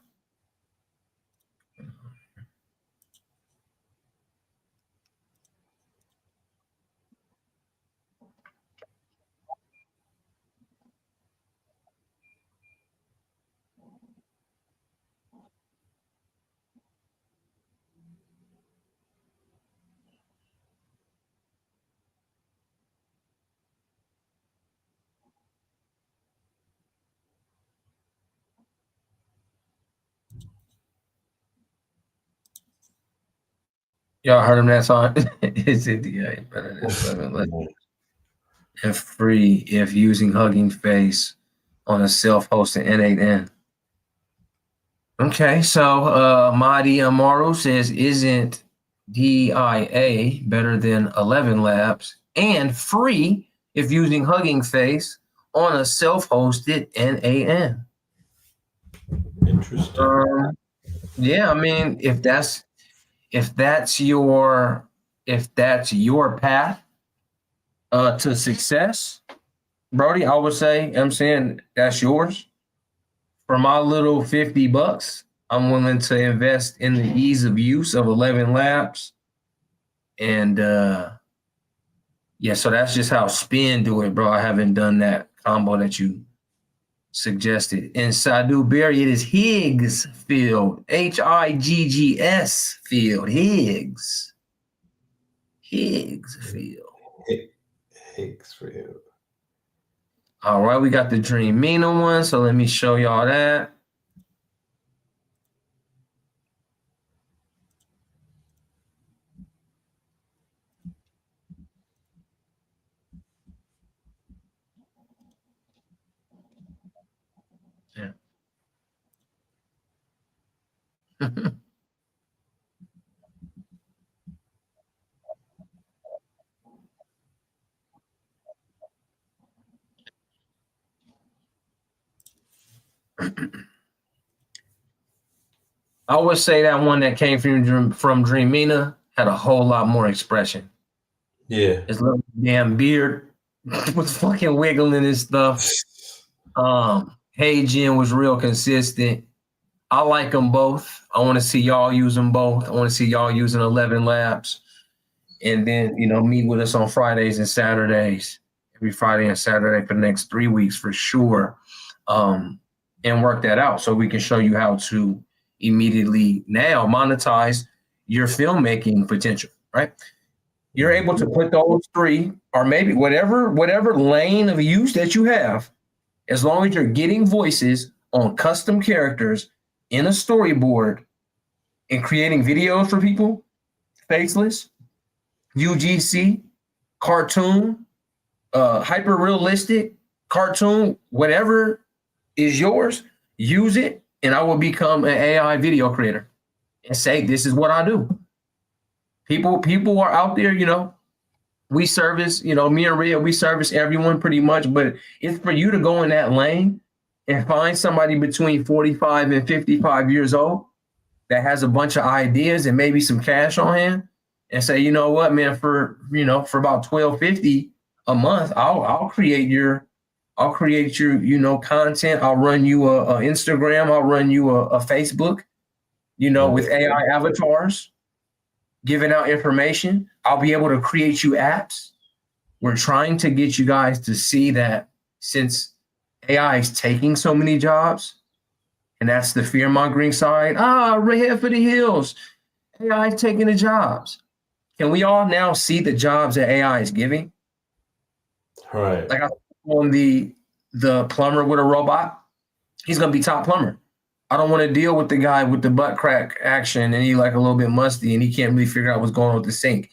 Y'all heard him that song? It's India, better than 7 and free if using Hugging Face on a self-hosted N8N. Okay, so Mahdi Amaru says, isn't DIA better than 11 Labs and free if using Hugging Face on a self-hosted NAN? Interesting. Yeah, I mean, if that's your path to success, Brody, I would say, I'm saying that's yours. For my little $50, I'm willing to invest in the ease of use of 11 Labs. And yeah, so that's just how Spin do it, bro. I haven't done that combo that you suggested. And Sadu Berry, it is Higgs field. Higgs field. Higgs field. Hakesfield. All right, we got the Dreamina one. So let me show y'all that. Yeah. I would say that one that came from Dreamina had a whole lot more expression. Yeah. His little damn beard was fucking wiggling and stuff. Hey Jim was real consistent. I like them both. I want to see y'all use them both. I want to see y'all using 11 Labs. And then, meet with us on Fridays and Saturdays, every Friday and Saturday for the next 3 weeks for sure. And work that out so we can show you how to immediately now monetize your filmmaking potential, right? You're able to put those three, or maybe whatever lane of use that you have, as long as you're getting voices on custom characters in a storyboard and creating videos for people, faceless, UGC, cartoon, hyper realistic, cartoon, whatever is yours, use it, and I will become an AI video creator and say, this is what I do. People are out there, we service, me and Rhea, we service everyone pretty much, but it's for you to go in that lane and find somebody between 45 and 55 years old that has a bunch of ideas and maybe some cash on hand and say, you know what, man, for about $12.50 a month, I'll create your content. I'll run you a Instagram. I'll run you a Facebook, with AI avatars, giving out information. I'll be able to create you apps. We're trying to get you guys to see that since AI is taking so many jobs, and that's the fear mongering side. Head for the hills. AI is taking the jobs. Can we all now see the jobs that AI is giving? Right. Like I on the plumber with a robot, he's gonna be top plumber. I don't want to deal with the guy with the butt crack action and he like a little bit musty and he can't really figure out what's going on with the sink.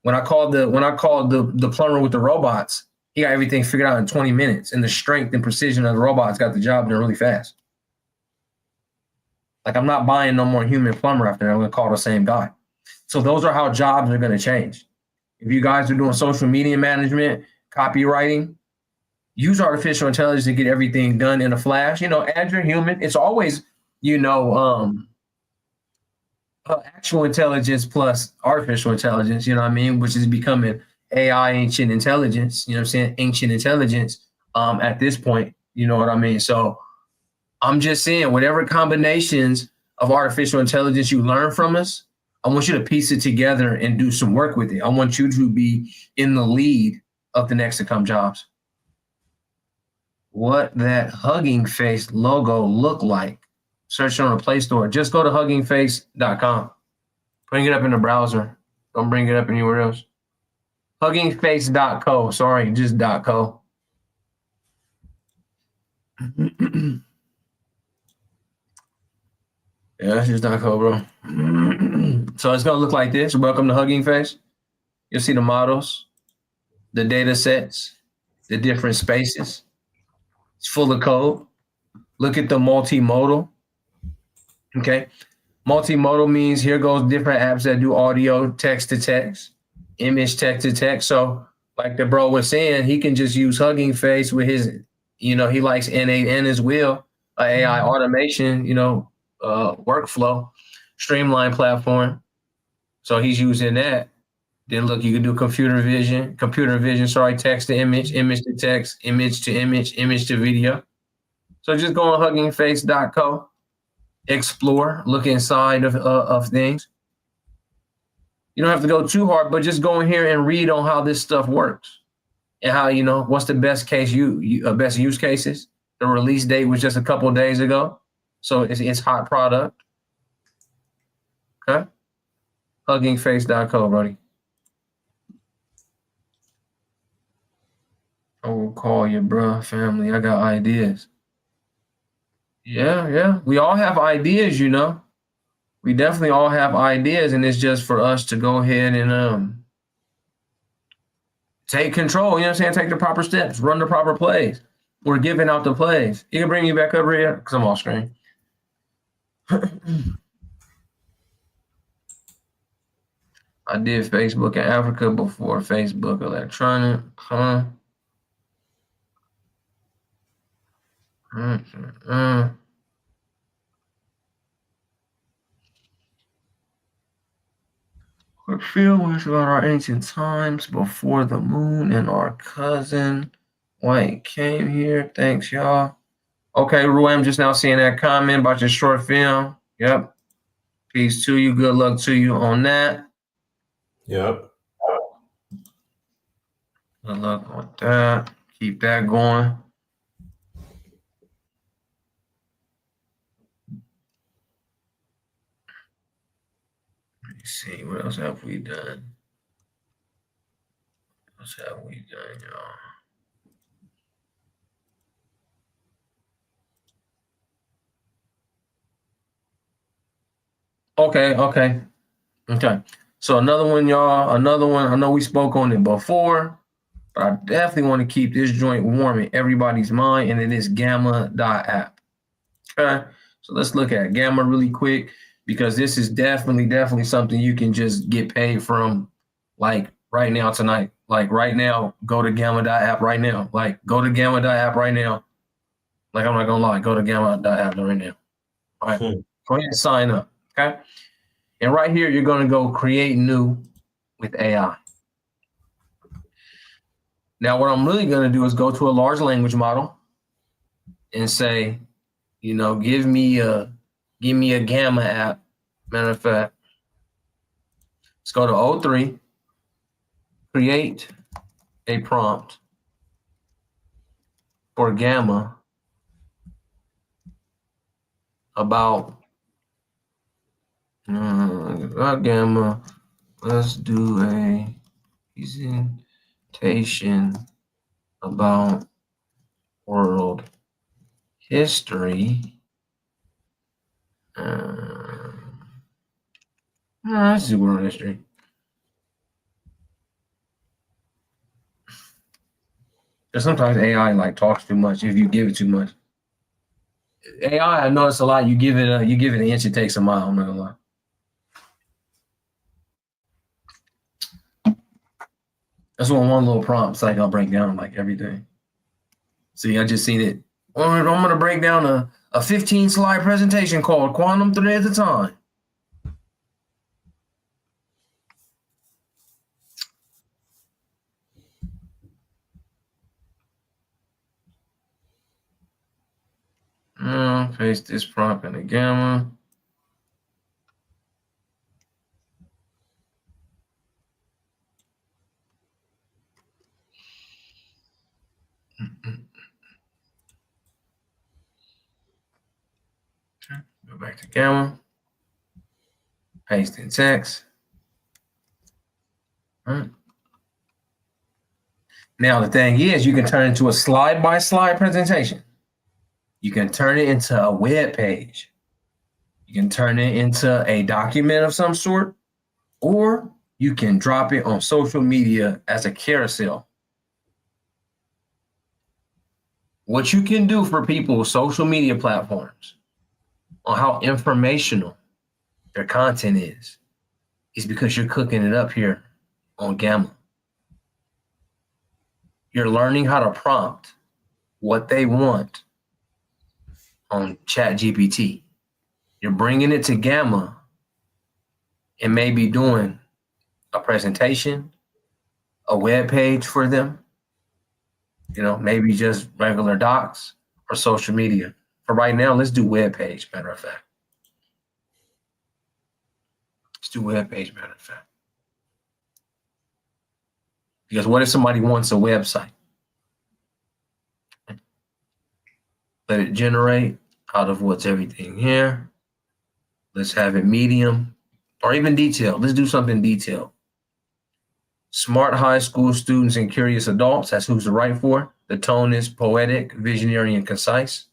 When I called the plumber with the robots, he got everything figured out in 20 minutes, and the strength and precision of the robots got the job done really fast. Like, I'm not buying no more human plumber after that. I'm gonna call the same guy. So those are how jobs are gonna change. If you guys are doing social media management, copywriting, use artificial intelligence to get everything done in a flash. Add your human. It's always, actual intelligence plus artificial intelligence, which is becoming AI ancient intelligence, ancient intelligence at this point, you know what I mean? So I'm just saying, whatever combinations of artificial intelligence you learn from us, I want you to piece it together and do some work with it. I want you to be in the lead of the next to come jobs. What that Hugging Face logo look like? Search it on the Play Store. Just go to huggingface.com. Bring it up in the browser. Don't bring it up anywhere else. Huggingface.co. Sorry, just .co. Yeah, that's just .co, bro. So it's gonna look like this. Welcome to Hugging Face. You'll see the models, the data sets, the different spaces. It's full of code. Look at the multimodal. Okay. Multimodal means here goes different apps that do audio, text to text, image, text to text. So like the bro was saying, he can just use Hugging Face with his, he likes N8N as well, AI automation, workflow, streamline platform. So he's using that. Then look, you can do computer vision, text to image, image to text, image to image, image to video. So just go on huggingface.co, explore, look inside of things. You don't have to go too hard, but just go in here and read on how this stuff works and how, what's the best case, best use cases. The release date was just a couple of days ago. So it's hot product. Okay. Huggingface.co, buddy. I will call you, bro, family. I got ideas. Yeah. We all have ideas, We definitely all have ideas, and it's just for us to go ahead and take control, take the proper steps, run the proper plays. We're giving out the plays. You can bring me back up here because I'm off screen. I did Facebook in Africa before Facebook electronic, huh? Film was about our ancient times before the moon and our cousin White came here. Thanks, y'all. Okay, Rue, I'm just now seeing that comment about your short film. Yep. Peace to you. Good luck to you on that. Yep. Good luck with that. Keep that going. Let me see. What else have we done? What else have we done, y'all? Okay. So another one, y'all. Another one. I know we spoke on it before, but I definitely want to keep this joint warm in everybody's mind, and it is Gamma.app. Okay. So let's look at Gamma really quick, because this is definitely something you can just get paid from, like right now tonight. Like right now, go to Gamma.app right now. Like go to Gamma.app right now. Like I'm not gonna lie, go to Gamma.app right now. All right. Go ahead and sign up. Okay. And right here, you're going to go create new with AI. Now, what I'm really going to do is go to a large language model and say, give me a Gamma app. Matter of fact, let's go to O3, create a prompt for Gamma about Gamma. Let's do a presentation about world history. Let's do world history. Because sometimes AI like talks too much if you give it too much. AI, I notice a lot. You give it an inch, it takes a mile. I'm not gonna lie. That's one little prompt like I'll break down like everything. See, I just seen it. I'm gonna break down a 15 slide presentation called Quantum Threads at a Time. Paste this prompt in the Gamma. Okay, go back to Gamma. Paste in text. All right. Now the thing is, you can turn it into a slide-by-slide presentation. You can turn it into a web page. You can turn it into a document of some sort, or you can drop it on social media as a carousel. What you can do for people with social media platforms on how informational their content is because you're cooking it up here on Gamma. You're learning how to prompt what they want on ChatGPT. You're bringing it to Gamma and maybe doing a presentation, a web page for them, maybe just regular docs or social media. For right now, let's do web page, matter of fact. Let's do web page, matter of fact. Because what if somebody wants a website? Let it generate out of what's everything here. Let's have it medium or even detailed. Let's do something detailed. Smart high school students and curious adults. That's who's to write for. The tone is poetic, visionary, and concise.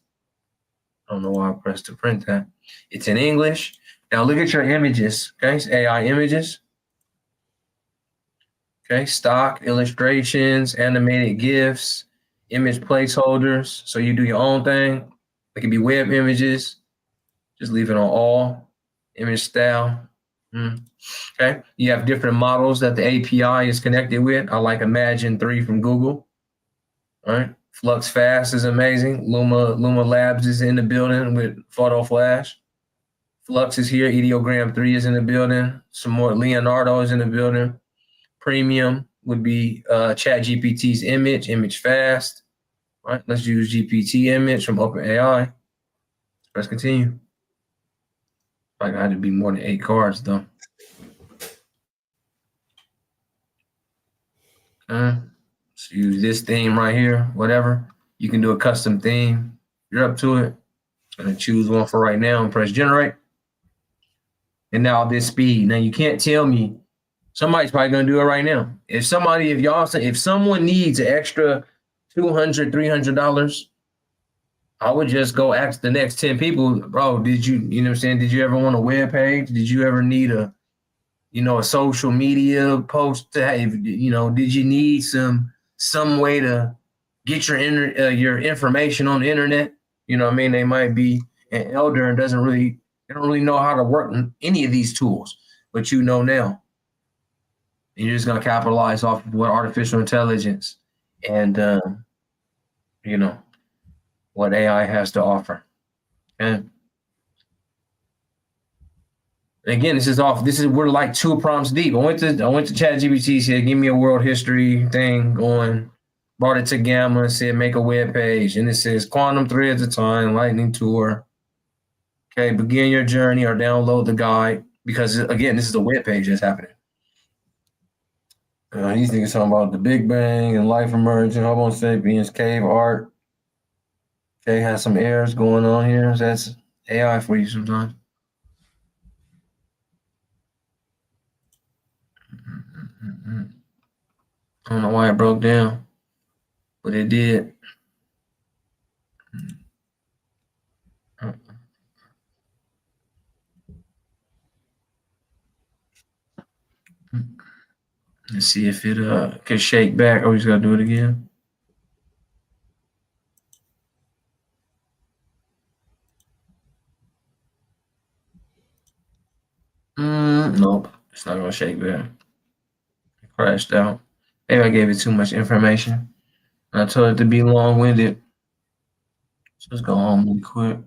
I don't know why I pressed to print that. It's in English. Now look at your images. Okay, it's AI images. Okay, stock illustrations, animated GIFs, image placeholders. So you do your own thing. It can be web images. Just leave it on all. Image style. Okay, you have different models that the API is connected with. I like Imagine 3 from Google. All right, Flux Fast is amazing. Luma Labs is in the building with Photo Flash. Flux is here. Ideogram 3 is in the building. Some more Leonardo is in the building. Premium would be Chat GPT's image fast. All right, let's use GPT image from OpenAI. Let's continue. I got to be more than 8 cards though. Let's use this theme right here, whatever. You can do a custom theme. You're up to it. I'm gonna choose one for right now and press generate. And now this speed. Now you can't tell me somebody's probably gonna do it right now. If someone needs an extra $200, $300, I would just go ask the next 10 people, bro, you know what I'm saying? Did you ever want a web page? Did you ever need a social media post to have, did you need some way to get your information on the internet? You know what I mean? They might be an elder and they don't really know how to work any of these tools, but you know now. And you're just going to capitalize off of what artificial intelligence and, what AI has to offer. And again, we're like 2 prompts deep. I went to ChatGPT, said, give me a world history thing going, brought it to Gamma, said, make a web page. And it says quantum threads of time, lightning tour. Okay, begin your journey or download the guide, because again, this is a web page that's happening. These niggas talking about the Big Bang and life emerging, Homo sapiens, cave art. Okay, has some errors going on here. That's AI for you sometimes. I don't know why it broke down, but it did. Let's see if it can shake back. Oh, we just gotta do it again. Nope, it's not gonna shake back. It crashed out. Maybe I gave it too much information. I told it to be long-winded. So let's go home really quick.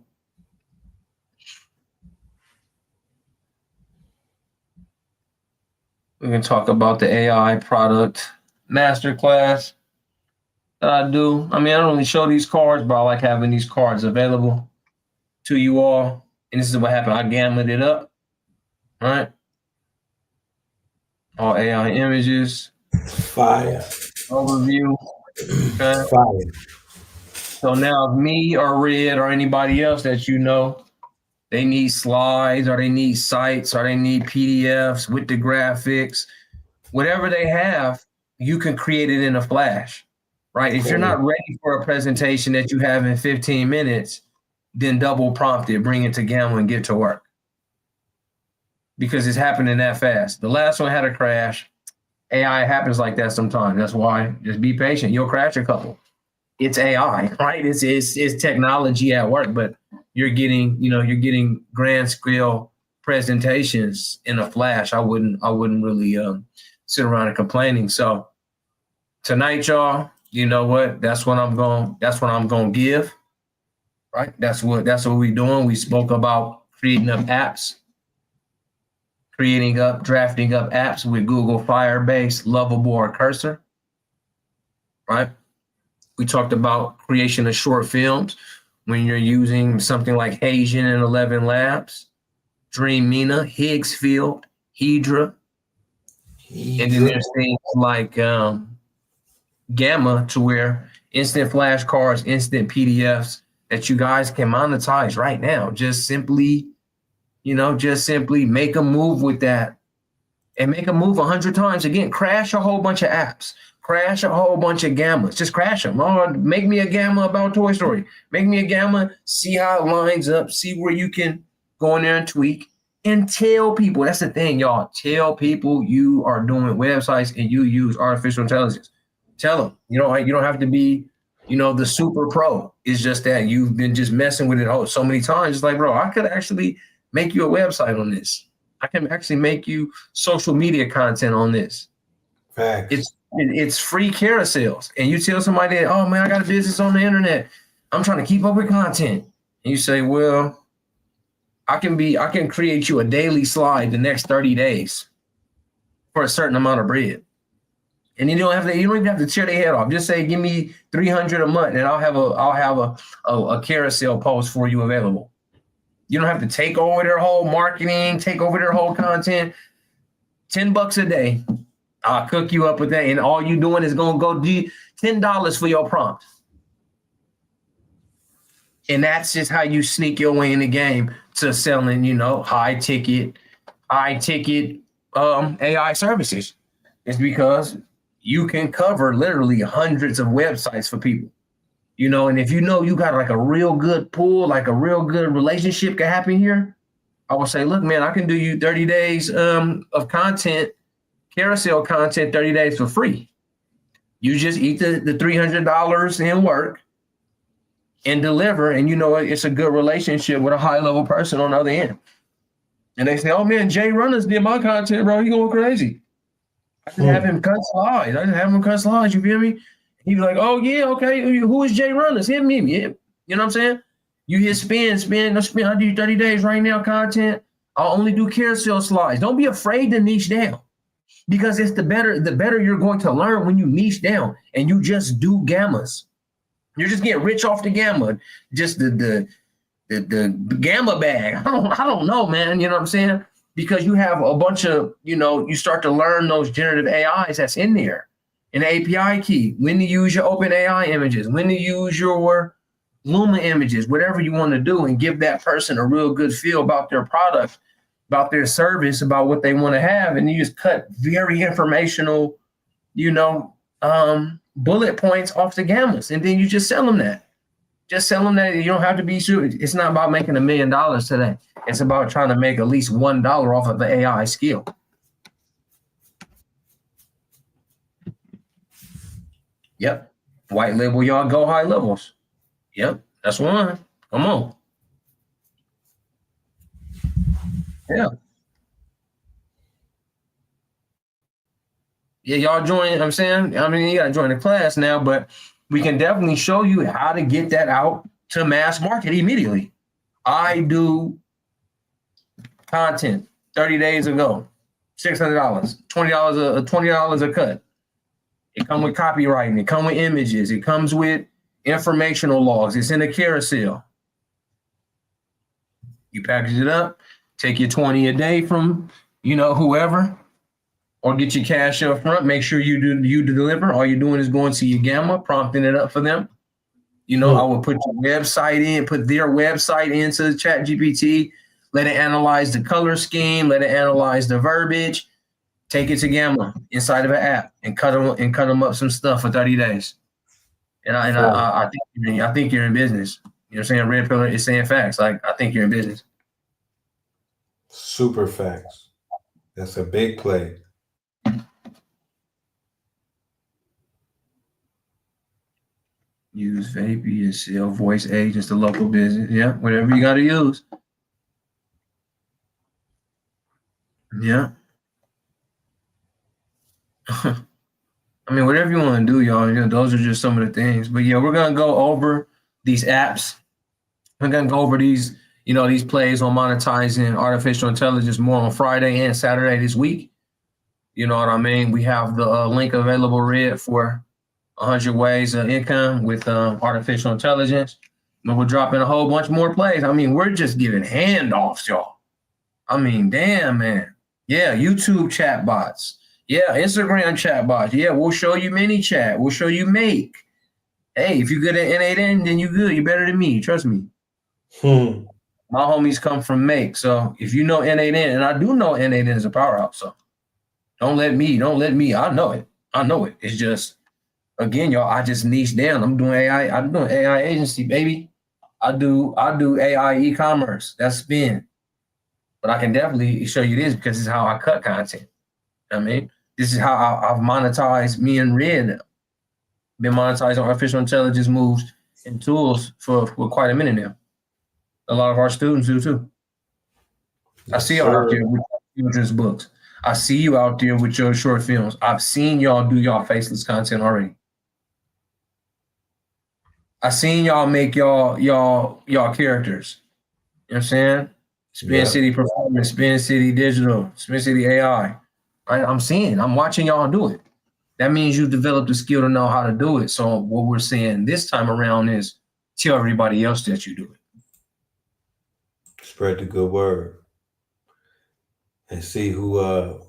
We can talk about the AI product masterclass that I do. I mean, I don't really show these cards, but I like having these cards available to you all. And this is what happened. I gammed it up. All right. All AI images. Fire. Overview. Okay. Fire. So now if me or Red or anybody else that they need slides or they need sites or they need PDFs with the graphics, whatever they have, you can create it in a flash, right? If you're not ready for a presentation that you have in 15 minutes, then double prompt it, bring it to Gamma and get to work. Because it's happening that fast. The last one had a crash. AI happens like that sometimes. That's why just be patient. You'll crash a couple. It's AI, right? It's technology at work, but you're getting grand scale presentations in a flash. I wouldn't really sit around and complaining. So tonight, y'all, you know what? That's what I'm going to give. Right? That's what we're doing. We spoke about creating up apps. Drafting up apps with Google Firebase, Lovable, or Cursor, right? We talked about creation of short films when you're using something like Haitian and 11 Labs, Dream Mina, Higgs Field, Hydra. And then there's things like Gamma, to where instant flashcards, instant PDFs that you guys can monetize right now. Just simply make a move with that and make a move 100 times. Again, crash a whole bunch of apps, crash a whole bunch of Gammas, just crash them. Oh, make me a Gamma about Toy Story. Make me a Gamma, see how it lines up, see where you can go in there and tweak and tell people. That's the thing, y'all. Tell people you are doing websites and you use artificial intelligence. Tell them. You don't have to be, the super pro. It's just that you've been just messing with it so many times. It's like, bro, I could actually make you a website on this. I can actually make you social media content on this. Facts. It's free carousels. And you tell somebody that, oh man, I got a business on the internet. I'm trying to keep up with content. And you say, well, I can create you a daily slide the next 30 days for a certain amount of bread. And you don't even have to tear their head off. Just say, give me 300 a month and I'll have a carousel post for you available. You don't have to take over their whole marketing, take over their whole content. $10 a day. I'll cook you up with that. And all you doing is going to go do $10 for your prompt. And that's just how you sneak your way in the game to selling, high ticket AI services. It's because you can cover literally hundreds of websites for people, and if you got like a real good pool, like a real good relationship can happen here, I would say, look, man, I can do you 30 days of content, carousel content, 30 days for free. You just eat the $300 in work and deliver, and it's a good relationship with a high-level person on the other end. And they say, oh, man, Jay Runners did my content, bro. He going crazy. I just have him cut slides. You feel me? He'd be like, oh, yeah, okay. Who is Jay Runners? Him. Yeah. You know what I'm saying? You hit spin. I do 30 days right now content. I'll only do carousel slides. Don't be afraid to niche down, because it's the better you're going to learn when you niche down and you just do gammas. You're just getting rich off the gamma. Just the gamma bag. I don't know, man. You know what I'm saying? Because you have a bunch of, you start to learn those generative AIs that's in there. An API key, when to use your open AI images, when to use your Luma images, whatever you want to do, and give that person a real good feel about their product, about their service, about what they want to have. And you just cut very informational, bullet points off the gammas. And then you just sell them that. Just sell them that. You don't have to be sure. It's not about making $1 million today. It's about trying to make at least $1 off of the AI skill. Yep. White label, y'all go high levels. Yep. That's one. Come on. Yeah. Yeah, y'all join, I'm saying? I mean, you got to join the class now, but we can definitely show you how to get that out to mass market immediately. I do content 30 days ago, $600, $20 a cut. It comes with copywriting. It comes with images. It comes with informational logs. It's in a carousel. You package it up, take your 20 a day from, whoever, or get your cash up front. Make sure you deliver. All you're doing is going to your gamma, prompting it up for them. I will put your website in, put their website into ChatGPT, let it analyze the color scheme, let it analyze the verbiage, take it to gamma inside of an app and cut them up some stuff for 30 days. And I think you're in business. You know what I'm saying? Red Pillar is saying facts. Like, I think you're in business. Super facts. That's a big play. Use Vapey and sell voice agents to local business. Yeah, whatever you got to use. Yeah. I mean, whatever you want to do, y'all. Those are just some of the things. But yeah, we're gonna go over these apps. We're gonna go over these, these plays on monetizing artificial intelligence more on Friday and Saturday this week. You know what I mean? We have the link available, Red, for 100 ways of income with artificial intelligence. And we're dropping a whole bunch more plays. I mean, we're just giving handoffs, y'all. I mean, damn, man. Yeah, YouTube chatbots. Yeah, Instagram chatbots. Yeah, we'll show you mini chat. We'll show you Make. Hey, if you're good at N8N, then you're good. You're better than me. Trust me. My homies come from Make. So if you know N8N, and I do know N8N is a powerhouse. So don't let me. I know it. It's just, again, y'all, I just niche down. I'm doing AI agency, baby. I do AI e-commerce. That's spin. But I can definitely show you this because this is how I cut content. I mean, this is how I've monetized. Me and Red been monetizing artificial intelligence moves and tools for quite a minute now. A lot of our students do too. I see y'all out there with children's books. I see you out there with your short films. I've seen y'all do y'all faceless content already. I seen y'all make y'all characters. You know what I'm saying? Spin City Performance, Spin City Digital, Spin City AI. I'm watching y'all do it. That means you developed the skill to know how to do it. So what we're saying this time around is tell everybody else that you do it. Spread the good word. And see who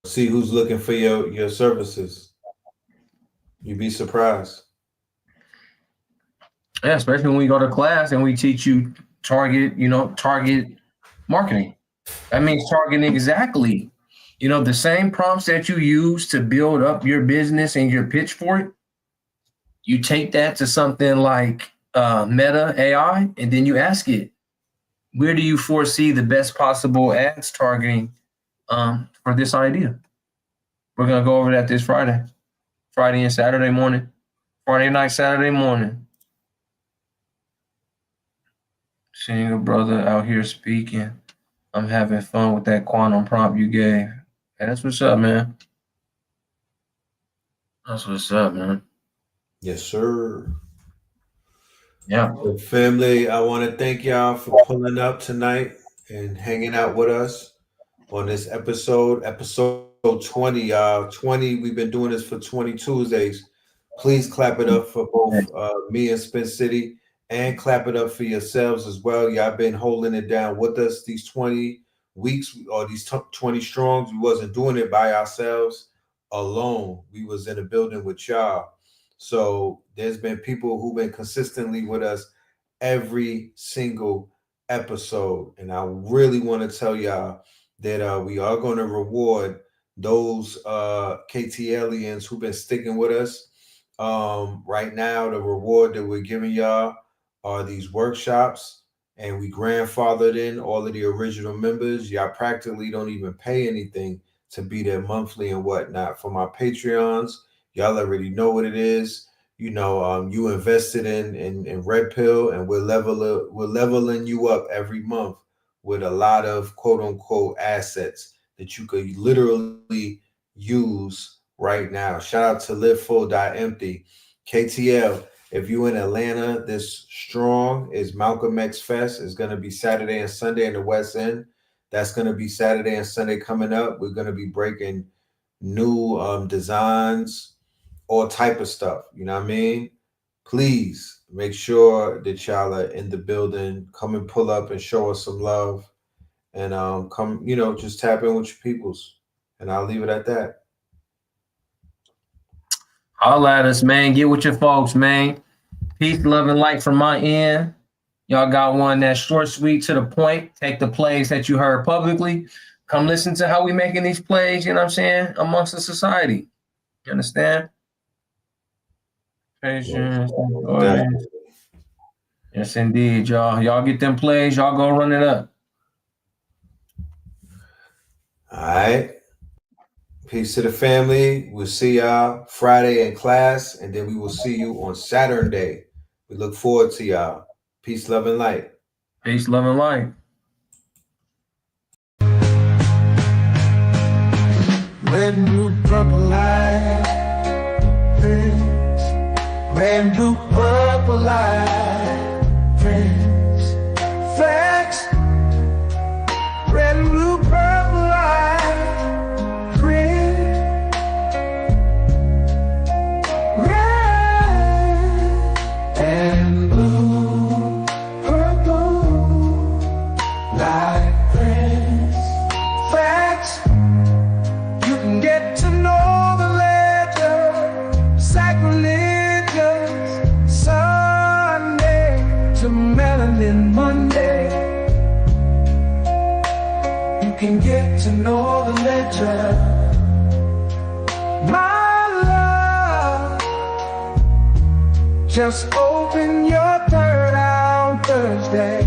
see who's looking for your services. You'd be surprised. Yeah, especially when we go to class and we teach you target marketing. That means targeting exactly, the same prompts that you use to build up your business and your pitch for it. You take that to something like Meta AI, and then you ask it, where do you foresee the best possible ads targeting for this idea? We're going to go over that this Friday and Saturday morning, Friday night, Saturday morning. Seeing a brother out here speaking. I'm having fun with that quantum prompt you gave. Hey, that's what's up, man. That's what's up, man. Yes, sir. Yeah. So family, I want to thank y'all for pulling up tonight and hanging out with us on this episode 20, y'all. 20, we've been doing this for 20 Tuesdays. Please clap it up for both me and Spin City, and clap it up for yourselves as well. Y'all been holding it down with us these 20 weeks or these 20 strongs. We wasn't doing it by ourselves alone. We was in a building with y'all. So there's been people who've been consistently with us every single episode. And I really want to tell y'all that we are going to reward those KTLians who've been sticking with us. Right now, the reward that we're giving y'all are these workshops, and we grandfathered in all of the original members. Y'all practically don't even pay anything to be there monthly and whatnot. For my Patreons, y'all already know what it is. You invested in Red Pill, and we're leveling you up every month with a lot of quote unquote assets that you could literally use right now. Shout out to livefull.empty. KTL, if you in Atlanta, this strong is Malcolm X Fest. It's going to be Saturday and Sunday in the West End. That's going to be Saturday and Sunday coming up. We're going to be breaking new designs, all type of stuff. You know what I mean? Please make sure that y'all are in the building. Come and pull up and show us some love. And come, just tap in with your peoples. And I'll leave it at that. Holla at us, man. Get with your folks, man. Peace, love, and light from my end. Y'all got one that's short, sweet, to the point. Take the plays that you heard publicly. Come listen to how we making these plays, you know what I'm saying, amongst the society. You understand? Patience. Yes, indeed, y'all. Y'all get them plays. Y'all go run it up. All right. Peace to the family. We'll see y'all Friday in class, and then we will see you on Saturday. We look forward to y'all. Peace, love, and light. Peace, love, and light. Red, blue, purple light. Red, blue, purple light. Friends, facts. Red, blue, purple light. Can get to know the ledger. My love, just open your third eye on Thursday.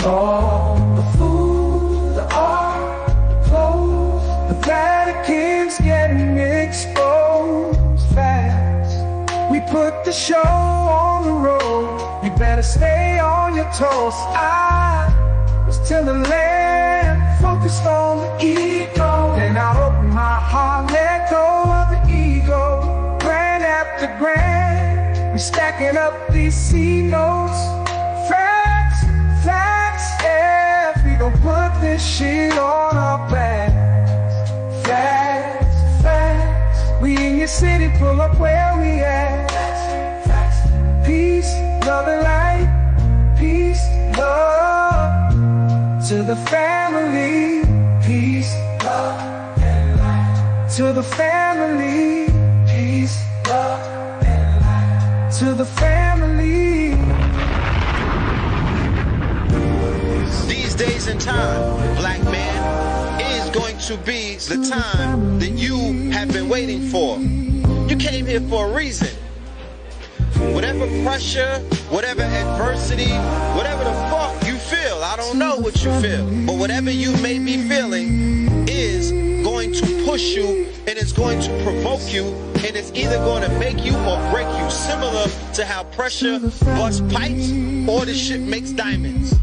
Lord, the food, the art, the clothes, the Vatican's getting exposed fast. We put the show on the road. You better stay on your toes. I was till the land, focused on the ego. Then I open my heart, let go of the ego. Grand after grand, we stacking up these C notes. Facts, facts. love and light, peace, love. To the family, peace, love, and light. To the family, peace, love, and light. To the family. These days and time, black man, is going to be the time that you have been waiting for. You came here for a reason. Whatever pressure, whatever adversity, whatever the fuck you feel, I don't know what you feel, but whatever you may be feeling is going to push you, and it's going to provoke you, and it's either going to make you or break you, similar to how pressure busts pipes or the shit makes diamonds.